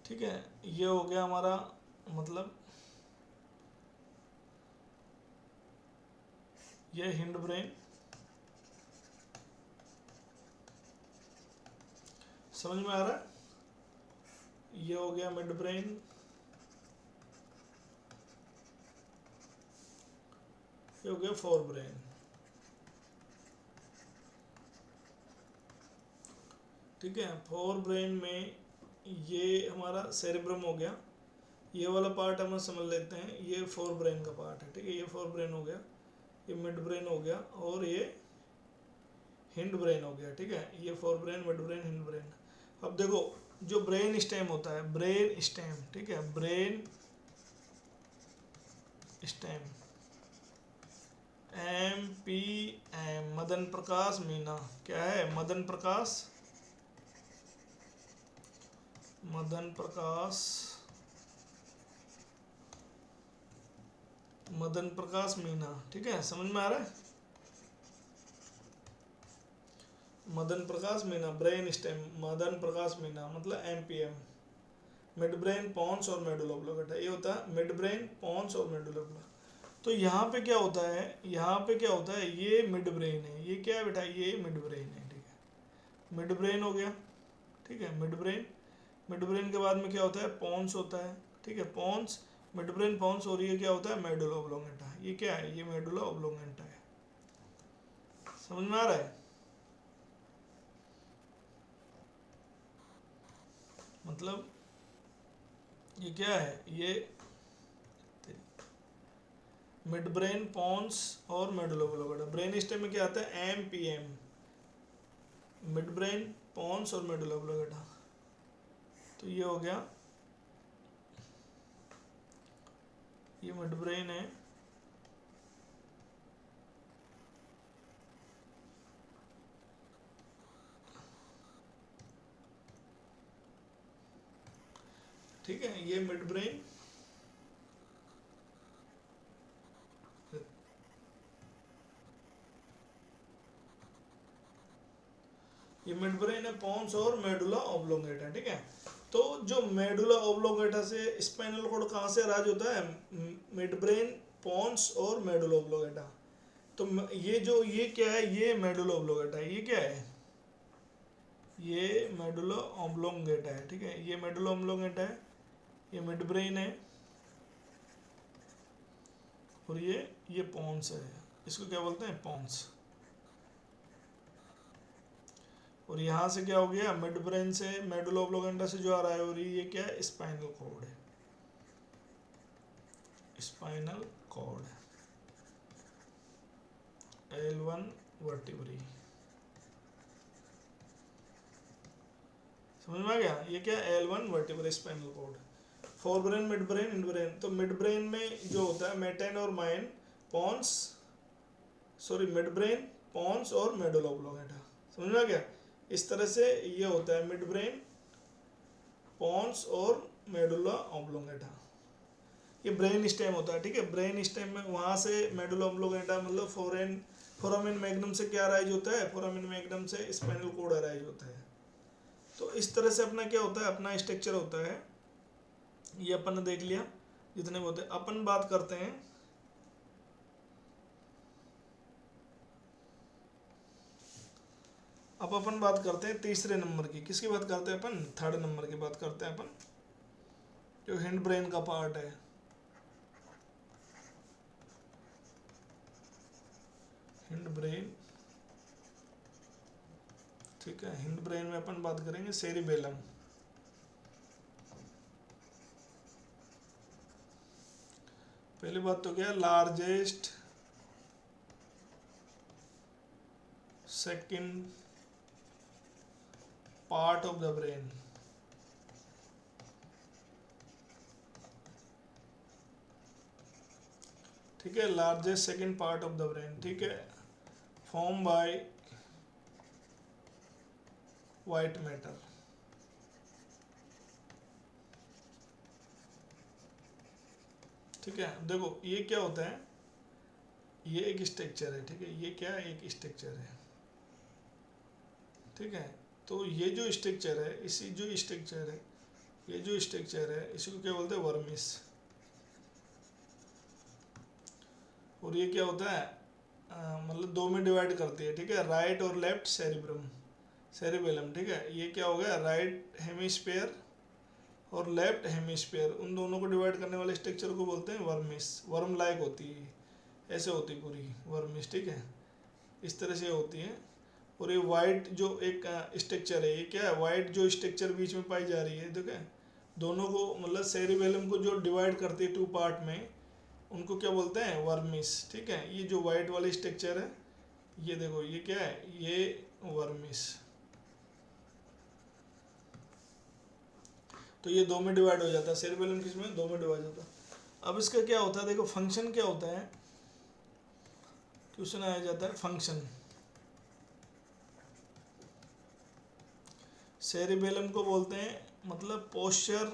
ठीक है, ये हो गया हमारा मतलब ये हिंड ब्रेन, समझ में आ रहा है। ये हो गया मिड ब्रेन, ये हो गया फोर ब्रेन। ठीक है, फोर ब्रेन में ये हमारा सेरेब्रम हो गया, ये वाला पार्ट हम समझ लेते हैं, ये फोर ब्रेन का पार्ट है, ठीक है। ये फोर ब्रेन हो गया, ये मिड ब्रेन हो गया और ये हिंड ब्रेन हो गया, ठीक है। ये fore brain, mid brain, hind brain. अब देखो जो ब्रेन स्टेम होता है, ब्रेन स्टेम, ठीक है, ब्रेन स्टेम, MPM, मदन प्रकाश मीना, क्या है, मदन प्रकाश, मदन प्रकाश, मदन प्रकाश मीना, ठीक है, समझ में आ रहा है। मदन प्रकाश मीना, ब्रेन स्टेम, मदन प्रकाश मीना मतलब MPM, मिड ब्रेन, पॉन्स और मेडुला ऑब्लोंगेटा। ये होता है मिड ब्रेन, पॉन्स और मेडुला ऑब्लोंगेटा। तो यहाँ पे क्या होता है, यहाँ पे क्या होता है, ये मिड ब्रेन है, ये क्या है बेटा, ये मिड ब्रेन है, ठीक है। मिड ब्रेन हो गया, ठीक है, मिड ब्रेन। मिड ब्रेन के बाद में क्या होता है, पॉन्स होता है, ठीक है, पॉन्स, मिड ब्रेन, पॉन्स, और ये क्या होता है, मेडुला ऑब्लोंगेटा। ये क्या है, ये मेडुला ऑब्लोंगेटा है। समझ में आ रहा है, मतलब ये क्या है, ये मिड ब्रेन, पॉन्स और मेडुला ऑब्लोंगेटा। ब्रेन स्टेम में क्या आता है, MPM, मिड ब्रेन, पॉन्स और मेडुला ऑब्लोंगेटा। तो ये हो गया, ये मिड ब्रेन है, ठीक है, ये मिड ब्रेन, ये मिड ब्रेन है, पोन्स और मेडुला ऑब्लोंगेटा, ठीक है। तो जो मेडुला ऑब्लोंगेटा से स्पाइनल कॉर्ड कहाँ से अराइज होता है, मिड ब्रेन, पोन्स और मेडुला ऑब्लोंगेटा। तो ये जो, ये क्या है, ये मेडुला ऑब्लोंगेटा है, ये क्या है, ये मेडुला ऑब्लोंगेटा है, ठीक है, ये मेडुला ऑब्लोंगेटा है, ये मिड ब्रेन है, और ये पोन्स है, इसको क्या बोलते हैं, पोन्स। और यहाँ से क्या हो गया, मिड ब्रेन से मेडुला ऑब्लोंगेटा से जो आ रहा है, और ये क्या है, स्पाइनल कॉर्ड है, स्पाइनल कॉर्ड, L1 वर्टिब्री, समझ में आ गया, ये क्या, L1 vertebrae spinal cord. Fore brain, mid brain, hindbrain. तो मिड ब्रेन में जो होता है मेटेन और माइन, pons, sorry midbrain, pons और मेडुला ऑब्लोंगेटा, समझ में आ गया। इस तरह से ये होता है मिड ब्रेन, पॉन्स और मेडुला ऑब्लोंगेटा, ये ब्रेन स्टेम होता है, ठीक है। ब्रेन स्टेम में वहाँ से मेडुला ऑब्लोंगेटा मतलब फोरामेन मैग्नम से क्या अराइज होता है, फोरामेन मैग्नम से स्पाइनल कॉर्ड अराइज होता है। तो इस तरह से अपना क्या होता है, अपना स्ट्रक्चर होता है। ये अपन ने देख लिया जितने होते हैं। अपन बात करते हैं अब अपन बात करते हैं तीसरे नंबर की। किसकी बात करते हैं अपन, थर्ड नंबर की बात करते हैं अपन, जो हिंड ब्रेन का पार्ट है। हिंड ब्रेन, ठीक है, हिंड ब्रेन में अपन बात करेंगे सेरिबेलम। पहली बात तो क्या, largest second part of the brain, ठीक है, largest second part of the brain, ठीक है, फॉर्म बाय व्हाइट मैटर, ठीक है। देखो ये क्या होता है, ये एक स्ट्रक्चर है, ठीक है, ये क्या है, एक स्ट्रक्चर है, ठीक है। तो ये जो स्ट्रक्चर है, इसी जो स्ट्रक्चर है, ये जो स्ट्रक्चर है, इसी को क्या बोलते हैं, वर्मिस। और ये क्या होता है, मतलब दो में डिवाइड करती है, ठीक है, राइट और लेफ्ट सेरिब्रम, सेरिबेलम, ठीक है। ये क्या हो गया, राइट हेमिस्फीयर और लेफ्ट हेमिस्फीयर, उन दोनों को डिवाइड करने वाले स्ट्रक्चर को बोलते हैं वर्मिस। वर्म लाइक होती है, ऐसे होती है पूरी वर्मिस, ठीक है, इस तरह से होती है। और ये वाइट जो एक स्ट्रक्चर है, ये क्या है, वाइट जो स्ट्रक्चर बीच में पाई जा रही है, ठीक है, दोनों को मतलब सेरिबेलम को जो डिवाइड करती है टू पार्ट में, उनको क्या बोलते हैं, वर्मिस, ठीक है। ये जो वाइट वाली स्ट्रक्चर है, ये देखो, ये क्या है, ये वर्मिस। तो ये दो में डिवाइड हो जाता है, सेरिबेलम किसमें, दो में डिवाइड होता है। अब इसका क्या होता है, देखो फंक्शन क्या होता है, क्वेश्चन आया जाता है फंक्शन। सेरिबेलम को बोलते हैं मतलब पोस्चर,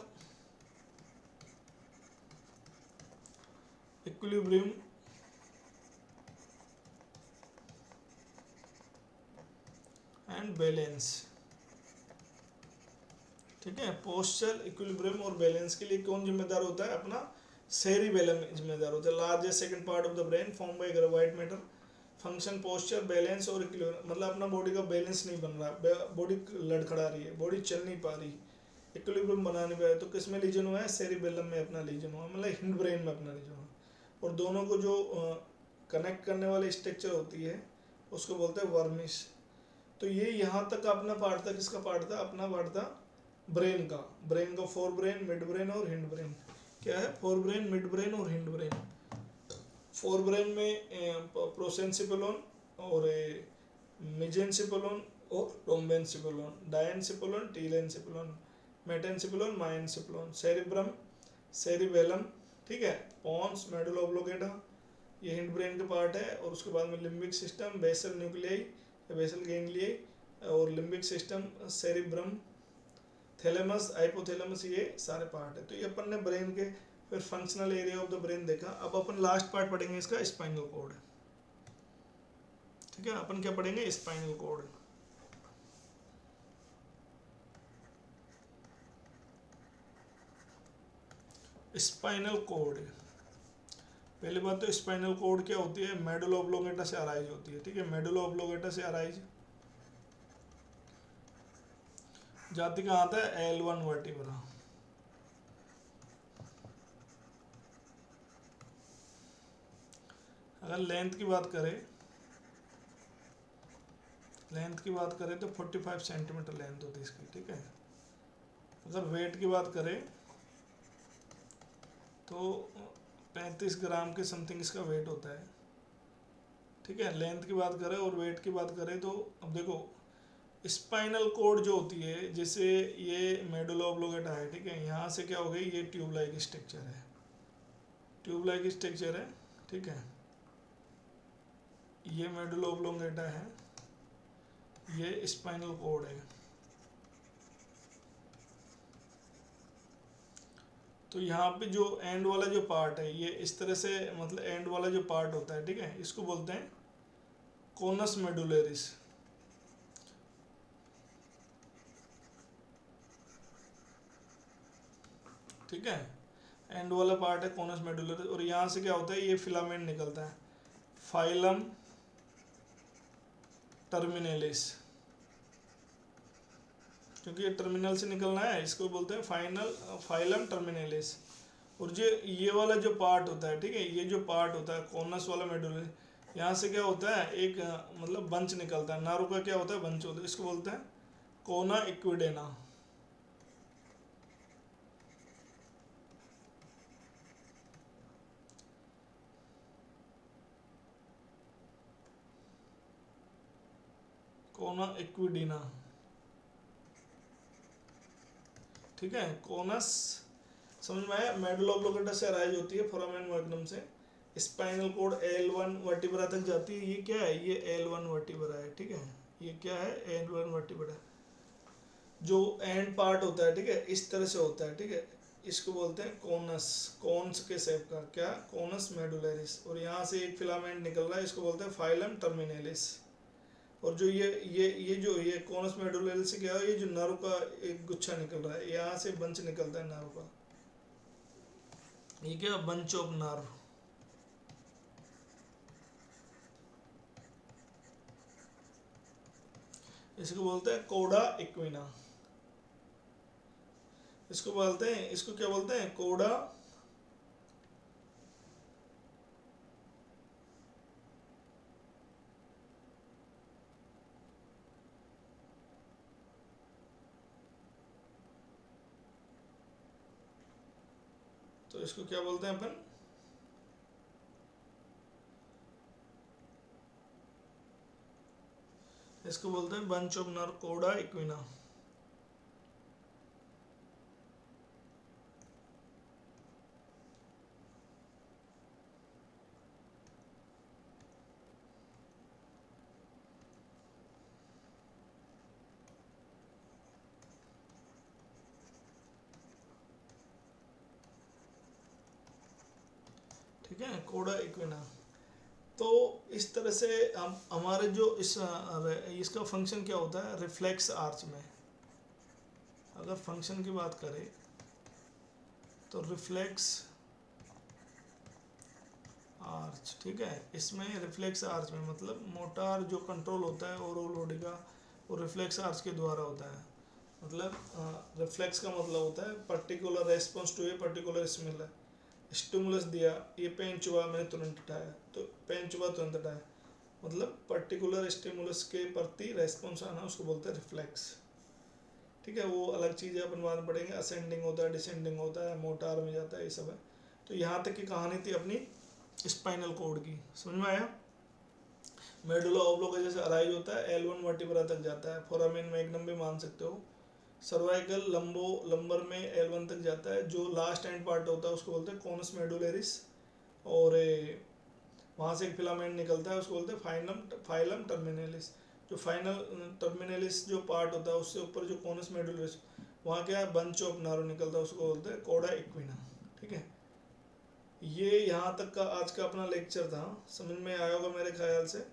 इक्विलिब्रियम, एंड बैलेंस, ठीक है। पोस्चर, इक्विलिब्रियम और बैलेंस के लिए कौन जिम्मेदार होता है, अपना सेरिबेलम जिम्मेदार होता है। Largest second part of the brain form by white matter. Function posture, balance और इक्विलिब्रियम, मतलब अपना बॉडी का बैलेंस नहीं बन रहा, बॉडी लड़खड़ा रही है, बॉडी चल नहीं पा रही, इक्विलिब्रियम बना नहीं पाया, तो किस में लीजन हुआ है, सेरिबेलम में अपना लीजन हुआ, मतलब हिंड ब्रेन में अपना लीजन हुआ। और दोनों को जो कनेक्ट करने वाली स्ट्रक्चर होती है उसको बोलते हैं वर्मिस। तो ये यहाँ तक अपना पार्ट था, किसका पार्ट था, अपना पार्ट था ब्रेन का। ब्रेन का फोर ब्रेन, मिड ब्रेन और हिंड ब्रेन। क्या है, फोर ब्रेन, मिड ब्रेन और हिंड ब्रेन। फोर ब्रेन में प्रोसेंसिपेलोन और मेजेंसिपेलोन और रोम्बेंसिपेलोन, डायंसिपेलोन, टीलेंसिपेलोन, मेटेंसिकुलम, माइनसिकुलम, सेरिब्रम, सेरिबेलम, ठीक है, पॉन्स, मेडुला ऑब्लोंगेटा, ये हिंड ब्रेन का पार्ट है। और उसके बाद में लिम्बिक सिस्टम, बेसल न्यूक्लियाई या बेसल गैंग्लियाई, और limbic system, cerebrum, thalamus, hypothalamus, ये सारे पार्ट है। तो ये अपन ने ब्रेन के फिर functional area of the brain देखा। अब अपन लास्ट पार्ट पढ़ेंगे इसका, स्पाइनल कॉर्ड। ठीक है, अपन क्या पढ़ेंगे, स्पाइनल कॉर्ड। स्पाइनल कॉर्ड, पहली बात तो स्पाइनल कॉर्ड क्या होती है, मेडुला ऑब्लोंगेटा से अराइज होती है। ठीक है, मेडुला ऑब्लोंगेटा से अराइज जाति कहाँ आता है, L1 वर्टिब्रा। अगर लेंथ की बात करें, तो 45 सेंटीमीटर लेंथ होती है इसकी। ठीक है, अगर वेट की बात करें तो 35 ग्राम के समथिंग इसका वेट होता है। ठीक है, लेंथ की बात करें और वेट की बात करें तो अब देखो स्पाइनल कॉर्ड जो होती है, जैसे ये मेडुला ऑब्लोंगेटा है, ठीक है, यहाँ से क्या हो गई, ये ट्यूब लाइक स्ट्रक्चर है, ट्यूब लाइक स्ट्रक्चर है। ठीक है, ये मेडुला ऑब्लोंगेटा है, ये स्पाइनल कॉर्ड है। तो यहाँ पे जो एंड वाला जो पार्ट है, ये इस तरह से, मतलब एंड वाला जो पार्ट होता है, ठीक है, इसको बोलते हैं कोनस मेडुलरिस। ठीक है, एंड वाला पार्ट है कोनस मेडुलरिस, और यहाँ से क्या होता है, ये फिलामेंट निकलता है, फाइलम टर्मिनेलिस, क्योंकि ये टर्मिनल से निकलना है, इसको बोलते हैं फाइलम टर्मिनेलिस। और जो ये वाला जो पार्ट होता है, ठीक है, ये जो पार्ट होता है कोनस वाला मेडुलरिस, यहाँ से क्या होता है, एक मतलब बंच निकलता है, नारू का क्या होता है, बंच होता है, इसको बोलते हैं कोना इक्विडेना। कोना इक्विडिना। ठीक है, कोनस समझ में आया, मेडुला ऑब्लोंगेटा से अराइज होती है, फोरामेन मैग्नम से, स्पाइनल कॉर्ड L1 वर्टिब्रा तक जाती है। ये क्या है, ये L1 वर्टिब्रा है। ठीक है, ये क्या है, L1 वर्टिब्रा। जो एंड पार्ट होता है, ठीक है, इस तरह से होता है। ठीक है, इसको बोलते हैं कोनस, कोन्स के शेप का, क्या, कोनस मेडुलरिस। और यहाँ से एक फिलामेंट निकल रहा है, इसको बोलते हैं फाइलम टर्मिनेलिस। और जो ये कोनस मेडुलरिस से क्या है, ये जो नर्व का एक गुच्छा निकल रहा है, यहाँ से बंच निकलता है नर्व का, ये क्या, बंच ऑफ नर्व। इसको बोलते हैं कोडा इक्विना। इसको क्या बोलते हैं, कोडा तो इसको क्या बोलते हैं अपन, इसको बोलते हैं बंच ऑफ नर्व, कोडा इक्विना। ठीक है, कोडा इक्विना। तो इस तरह से हम हमारे जो इसका फंक्शन क्या होता है, रिफ्लेक्स आर्च में अगर फंक्शन की बात करें तो रिफ्लेक्स आर्च, ठीक है, इसमें रिफ्लेक्स आर्च में मतलब मोटार जो कंट्रोल होता है ओवरऑल बॉडी का, वो रिफ्लेक्स आर्च के द्वारा होता है। मतलब रिफ्लेक्स का मतलब होता है particular response to a particular stimulus दिया, ये पेन चुबा, मैंने तुरंत उठाया, तो पेन चुबा तुरंत उठाया, मतलब पर्टिकुलर स्टिमुलस के प्रति रेस्पॉन्स आना, उसको बोलते हैं रिफ्लेक्स। ठीक है, वो अलग चीज़ है, अपन बाद में पढ़ेंगे, असेंडिंग होता है, डिसेंडिंग होता है, मोटार में जाता है, ये सब है। तो यहाँ तक की कहानी थी अपनी स्पाइनल कॉर्ड की, समझ में आया। मेडुला ऑब्लोंगेटा से अराइज होता है, L1 वर्टिब्रा तक जाता है, फोरामेन मैग्नम भी मान सकते हो, सर्वाइकल लंबर में L1 तक जाता है, जो लास्ट एंड पार्ट होता है उसको बोलते हैं कॉनस मेडुलरिस, और वहाँ से एक फिलामेंट निकलता है उसको बोलते हैं फाइलम टर्मिनलिस। जो फाइनल टर्मिनलिस जो पार्ट होता है उससे ऊपर जो कॉनस मेडुलरिस, वहाँ क्या बंच ऑफ नारो निकलता है उसको बोलते हैं कोडा इक्विना। ठीक है, ये यहाँ तक का आज का अपना लेक्चर था, समझ में आया होगा मेरे ख्याल से।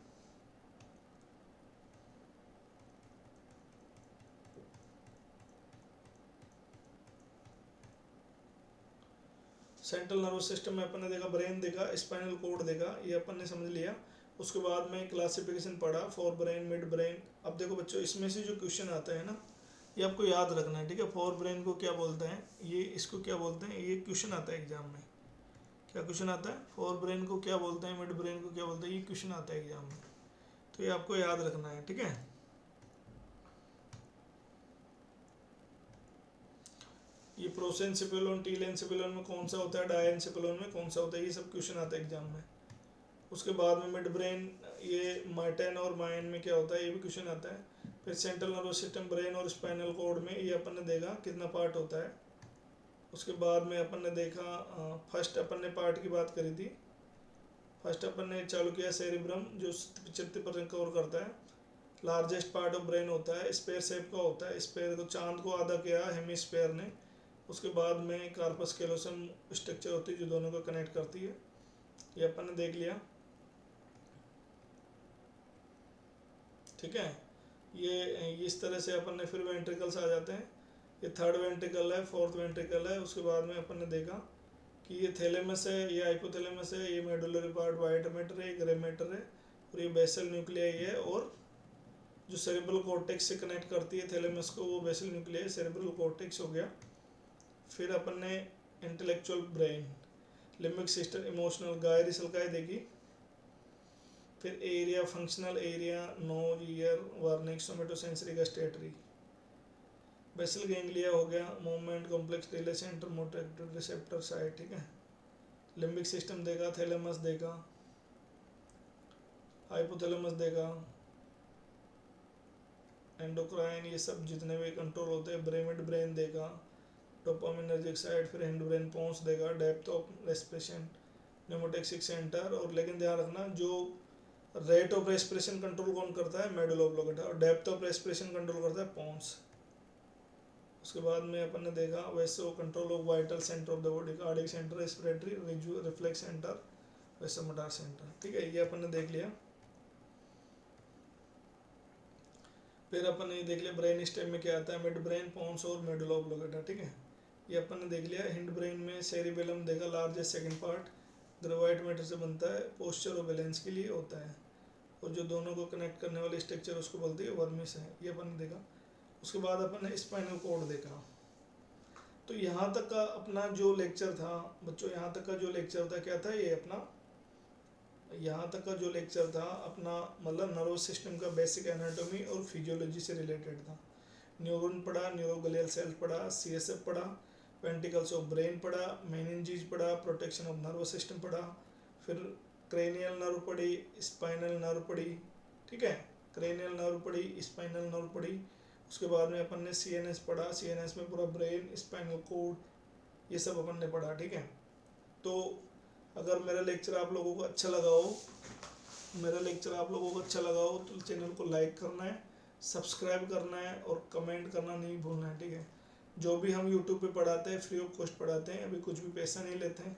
सेंट्रल नर्वस सिस्टम में अपन ने देखा, ब्रेन देखा, स्पाइनल कोड देखा, ये अपन ने समझ लिया। उसके बाद में क्लासिफिकेशन पढ़ा, फोर ब्रेन, मिड ब्रेन। अब देखो बच्चों, इसमें से जो क्वेश्चन आता है ना, ये आपको याद रखना है। ठीक है, फोर ब्रेन को क्या बोलते हैं, ये इसको क्या बोलते हैं, ये क्वेश्चन आता है एग्जाम में। क्या क्वेश्चन आता है, फोर ब्रेन को क्या बोलते हैं, मिड ब्रेन को क्या बोलते हैं, ये क्वेश्चन आता है एग्जाम में, तो ये आपको याद रखना है। ठीक है, ये प्रोसेंसिपिलोन, टीलेंसिपिलोन में कौन सा होता है, डायंसिपिलोन में कौन सा होता है, ये सब क्वेश्चन आता है एग्जाम में। उसके बाद में मिड ब्रेन, ये माइटेन और माइन में क्या होता है, ये भी क्वेश्चन आता है। फिर सेंट्रल नर्वस सिस्टम, ब्रेन और स्पाइनल कोड में ये अपन ने देखा कितना पार्ट होता है। उसके बाद में अपन ने देखा, फर्स्ट अपन ने पार्ट की बात करी थी। फर्स्ट अपन ने चालू किया सेरिब्रम, जो 75% कवर करता है, लार्जेस्ट पार्ट ऑफ ब्रेन होता है, स्पेयर शेप का होता है, स्पेयर तो चांद को आधा किया हेमिस्फेयर ने। उसके बाद में कार्पस कैलोसम स्ट्रक्चर होती है जो दोनों को कनेक्ट करती है, ये अपन ने देख लिया। ठीक है, ये इस तरह से अपन ने, फिर वेंट्रिकल्स आ जाते हैं। ये थर्ड वेंट्रिकल है, फोर्थ वेंट्रिकल है। उसके बाद में अपन ने देखा कि ये थैलेमस है, ये हाइपोथैलेमस है, ये मेडुलरी पार्ट वाइट मैटर है, ग्रे मैटर है, और ये बेसल न्यूक्लियाई है। और जो सेरेब्रल कॉर्टेक्स से कनेक्ट करती है थैलेमस को, वो बेसल न्यूक्लियाई सेरेब्रल कॉर्टेक्स हो गया। फिर अपन ने intellectual brain, limbic system, emotional, gyri sulci देखी। फिर area, functional area, nose, ear, Wernicke's, somatosensory, gustatory. Basal ganglia हो गया, movement complex, relay centre, motor receptor site. ठीक है, लिम्बिक सिस्टम देखा, थैलेमस देखा, हाइपोथैलेमस देखा, एंडोक्राइन, ये सब जितने भी कंट्रोल होते हैं। ब्रेमिड ब्रेन देखा, डोपामिनर्जिक साइड, फिर हैंड ब्रेन पोन्स देखा, depth of respiration, pneumotaxic centre. और लेकिन ध्यान रखना, जो रेट ऑफ रेस्पिरेशन कंट्रोल कौन करता है, मेडुला ऑब्लोंगेटा, और डेप्थ ऑफ रेस्पिरेशन कंट्रोल करता है पोन्स। उसके बाद में अपन ने देखा वैसे वो control of vital centre of the body, cardiac centre, respiratory, reflex centre, वैसे मोटार सेंटर। ठीक है, ये अपन ने देख लिया। फिर अपन ने देख लिया ब्रेन स्टेम में क्या आता है, मिड ब्रेन, पोन्स और मेडुला ऑब्लोंगेटा। ठीक है, ये अपन ने देख लिया। हिंड ब्रेन में सेरिबेलम देखा, लार्जेस्ट सेकंड पार्ट, ग्रेवाइट मैटर से बनता है, पोस्चर और बैलेंस के लिए होता है, और जो दोनों को कनेक्ट करने वाले स्ट्रक्चर उसको बोलते हैं वर्मिस है, ये अपन ने देखा। उसके बाद अपन ने स्पाइनल कोड देखा। तो यहाँ तक का अपना जो लेक्चर था बच्चों, यहाँ तक का जो लेक्चर था क्या था, ये अपना यहाँ तक का जो लेक्चर था अपना, मतलब नर्वस सिस्टम का बेसिक एनाटॉमी और फिजियोलॉजी से रिलेटेड था। न्यूरॉन पढ़ा, न्यूरोगलियल सेल पढ़ा, सीएसएफ पढ़ा, वेंट्रिकल्स ऑफ ब्रेन पढ़ा, मेनिंजेस पढ़ा, प्रोटेक्शन ऑफ नर्वस सिस्टम पढ़ा, फिर क्रेनियल नर्व पढ़ी, स्पाइनल नर्व पढ़ी। ठीक है, क्रेनियल नर्व पढ़ी, स्पाइनल नर्व पढ़ी। उसके बाद में अपन ने सीएनएस पढ़ा, सीएनएस में पूरा ब्रेन, स्पाइनल कोड, ये सब अपन ने पढ़ा। ठीक है, तो अगर मेरा लेक्चर आप लोगों को अच्छा लगा हो, तो चैनल को लाइक करना है, सब्सक्राइब करना है और कमेंट करना नहीं भूलना है। ठीक है, जो भी हम यूट्यूब पे पढ़ाते हैं फ्री ऑफ कॉस्ट पढ़ाते हैं, अभी कुछ भी पैसा नहीं लेते हैं।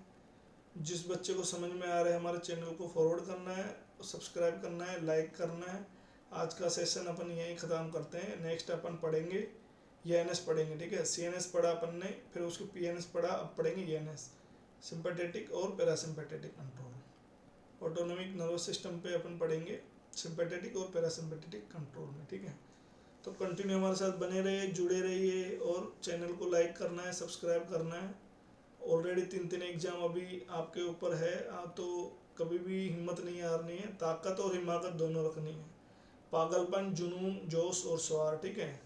जिस बच्चे को समझ में आ रहा है हमारे चैनल को फॉरवर्ड करना है, सब्सक्राइब करना है, लाइक करना है। आज का सेशन अपन यहीं ख़त्म करते हैं, नेक्स्ट अपन पढ़ेंगे एएनएस पढ़ेंगे। ठीक है, सीएनएस पढ़ा अपन ने, फिर उसको पीएनएस पढ़ा, अब पढ़ेंगे एएनएस, सिंपैथेटिक और parasympathetic control. Autonomic nervous system पे अपन पढ़ेंगे सिंपैथेटिक और पैरासिम्पैथेटिक कंट्रोल में। ठीक है, तो कंटिन्यू हमारे साथ बने रहिए, जुड़े रहिए, और चैनल को लाइक करना है, सब्सक्राइब करना है। ऑलरेडी 3 एग्जाम अभी आपके ऊपर है, तो कभी भी हिम्मत नहीं हारनी है, ताकत और हिमाकत दोनों रखनी है, पागलपन, जुनून, जोश और स्वार। ठीक है,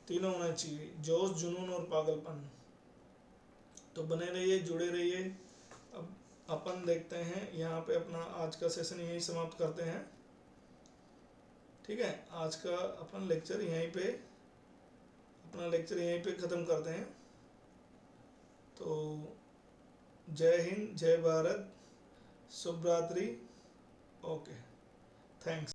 तीनों होना चाहिए, जोश, जुनून और पागलपन। तो बने रहिए, जुड़े रहिए। अब अपन देखते हैं यहाँ पे अपना आज का सेशन यहीं समाप्त करते हैं। ठीक है, आज का अपन लेक्चर यहीं पे अपना लेक्चर यहीं पे ख़त्म करते हैं। तो जय हिंद, जय भारत, शुभ रात्रि। Okay, thanks.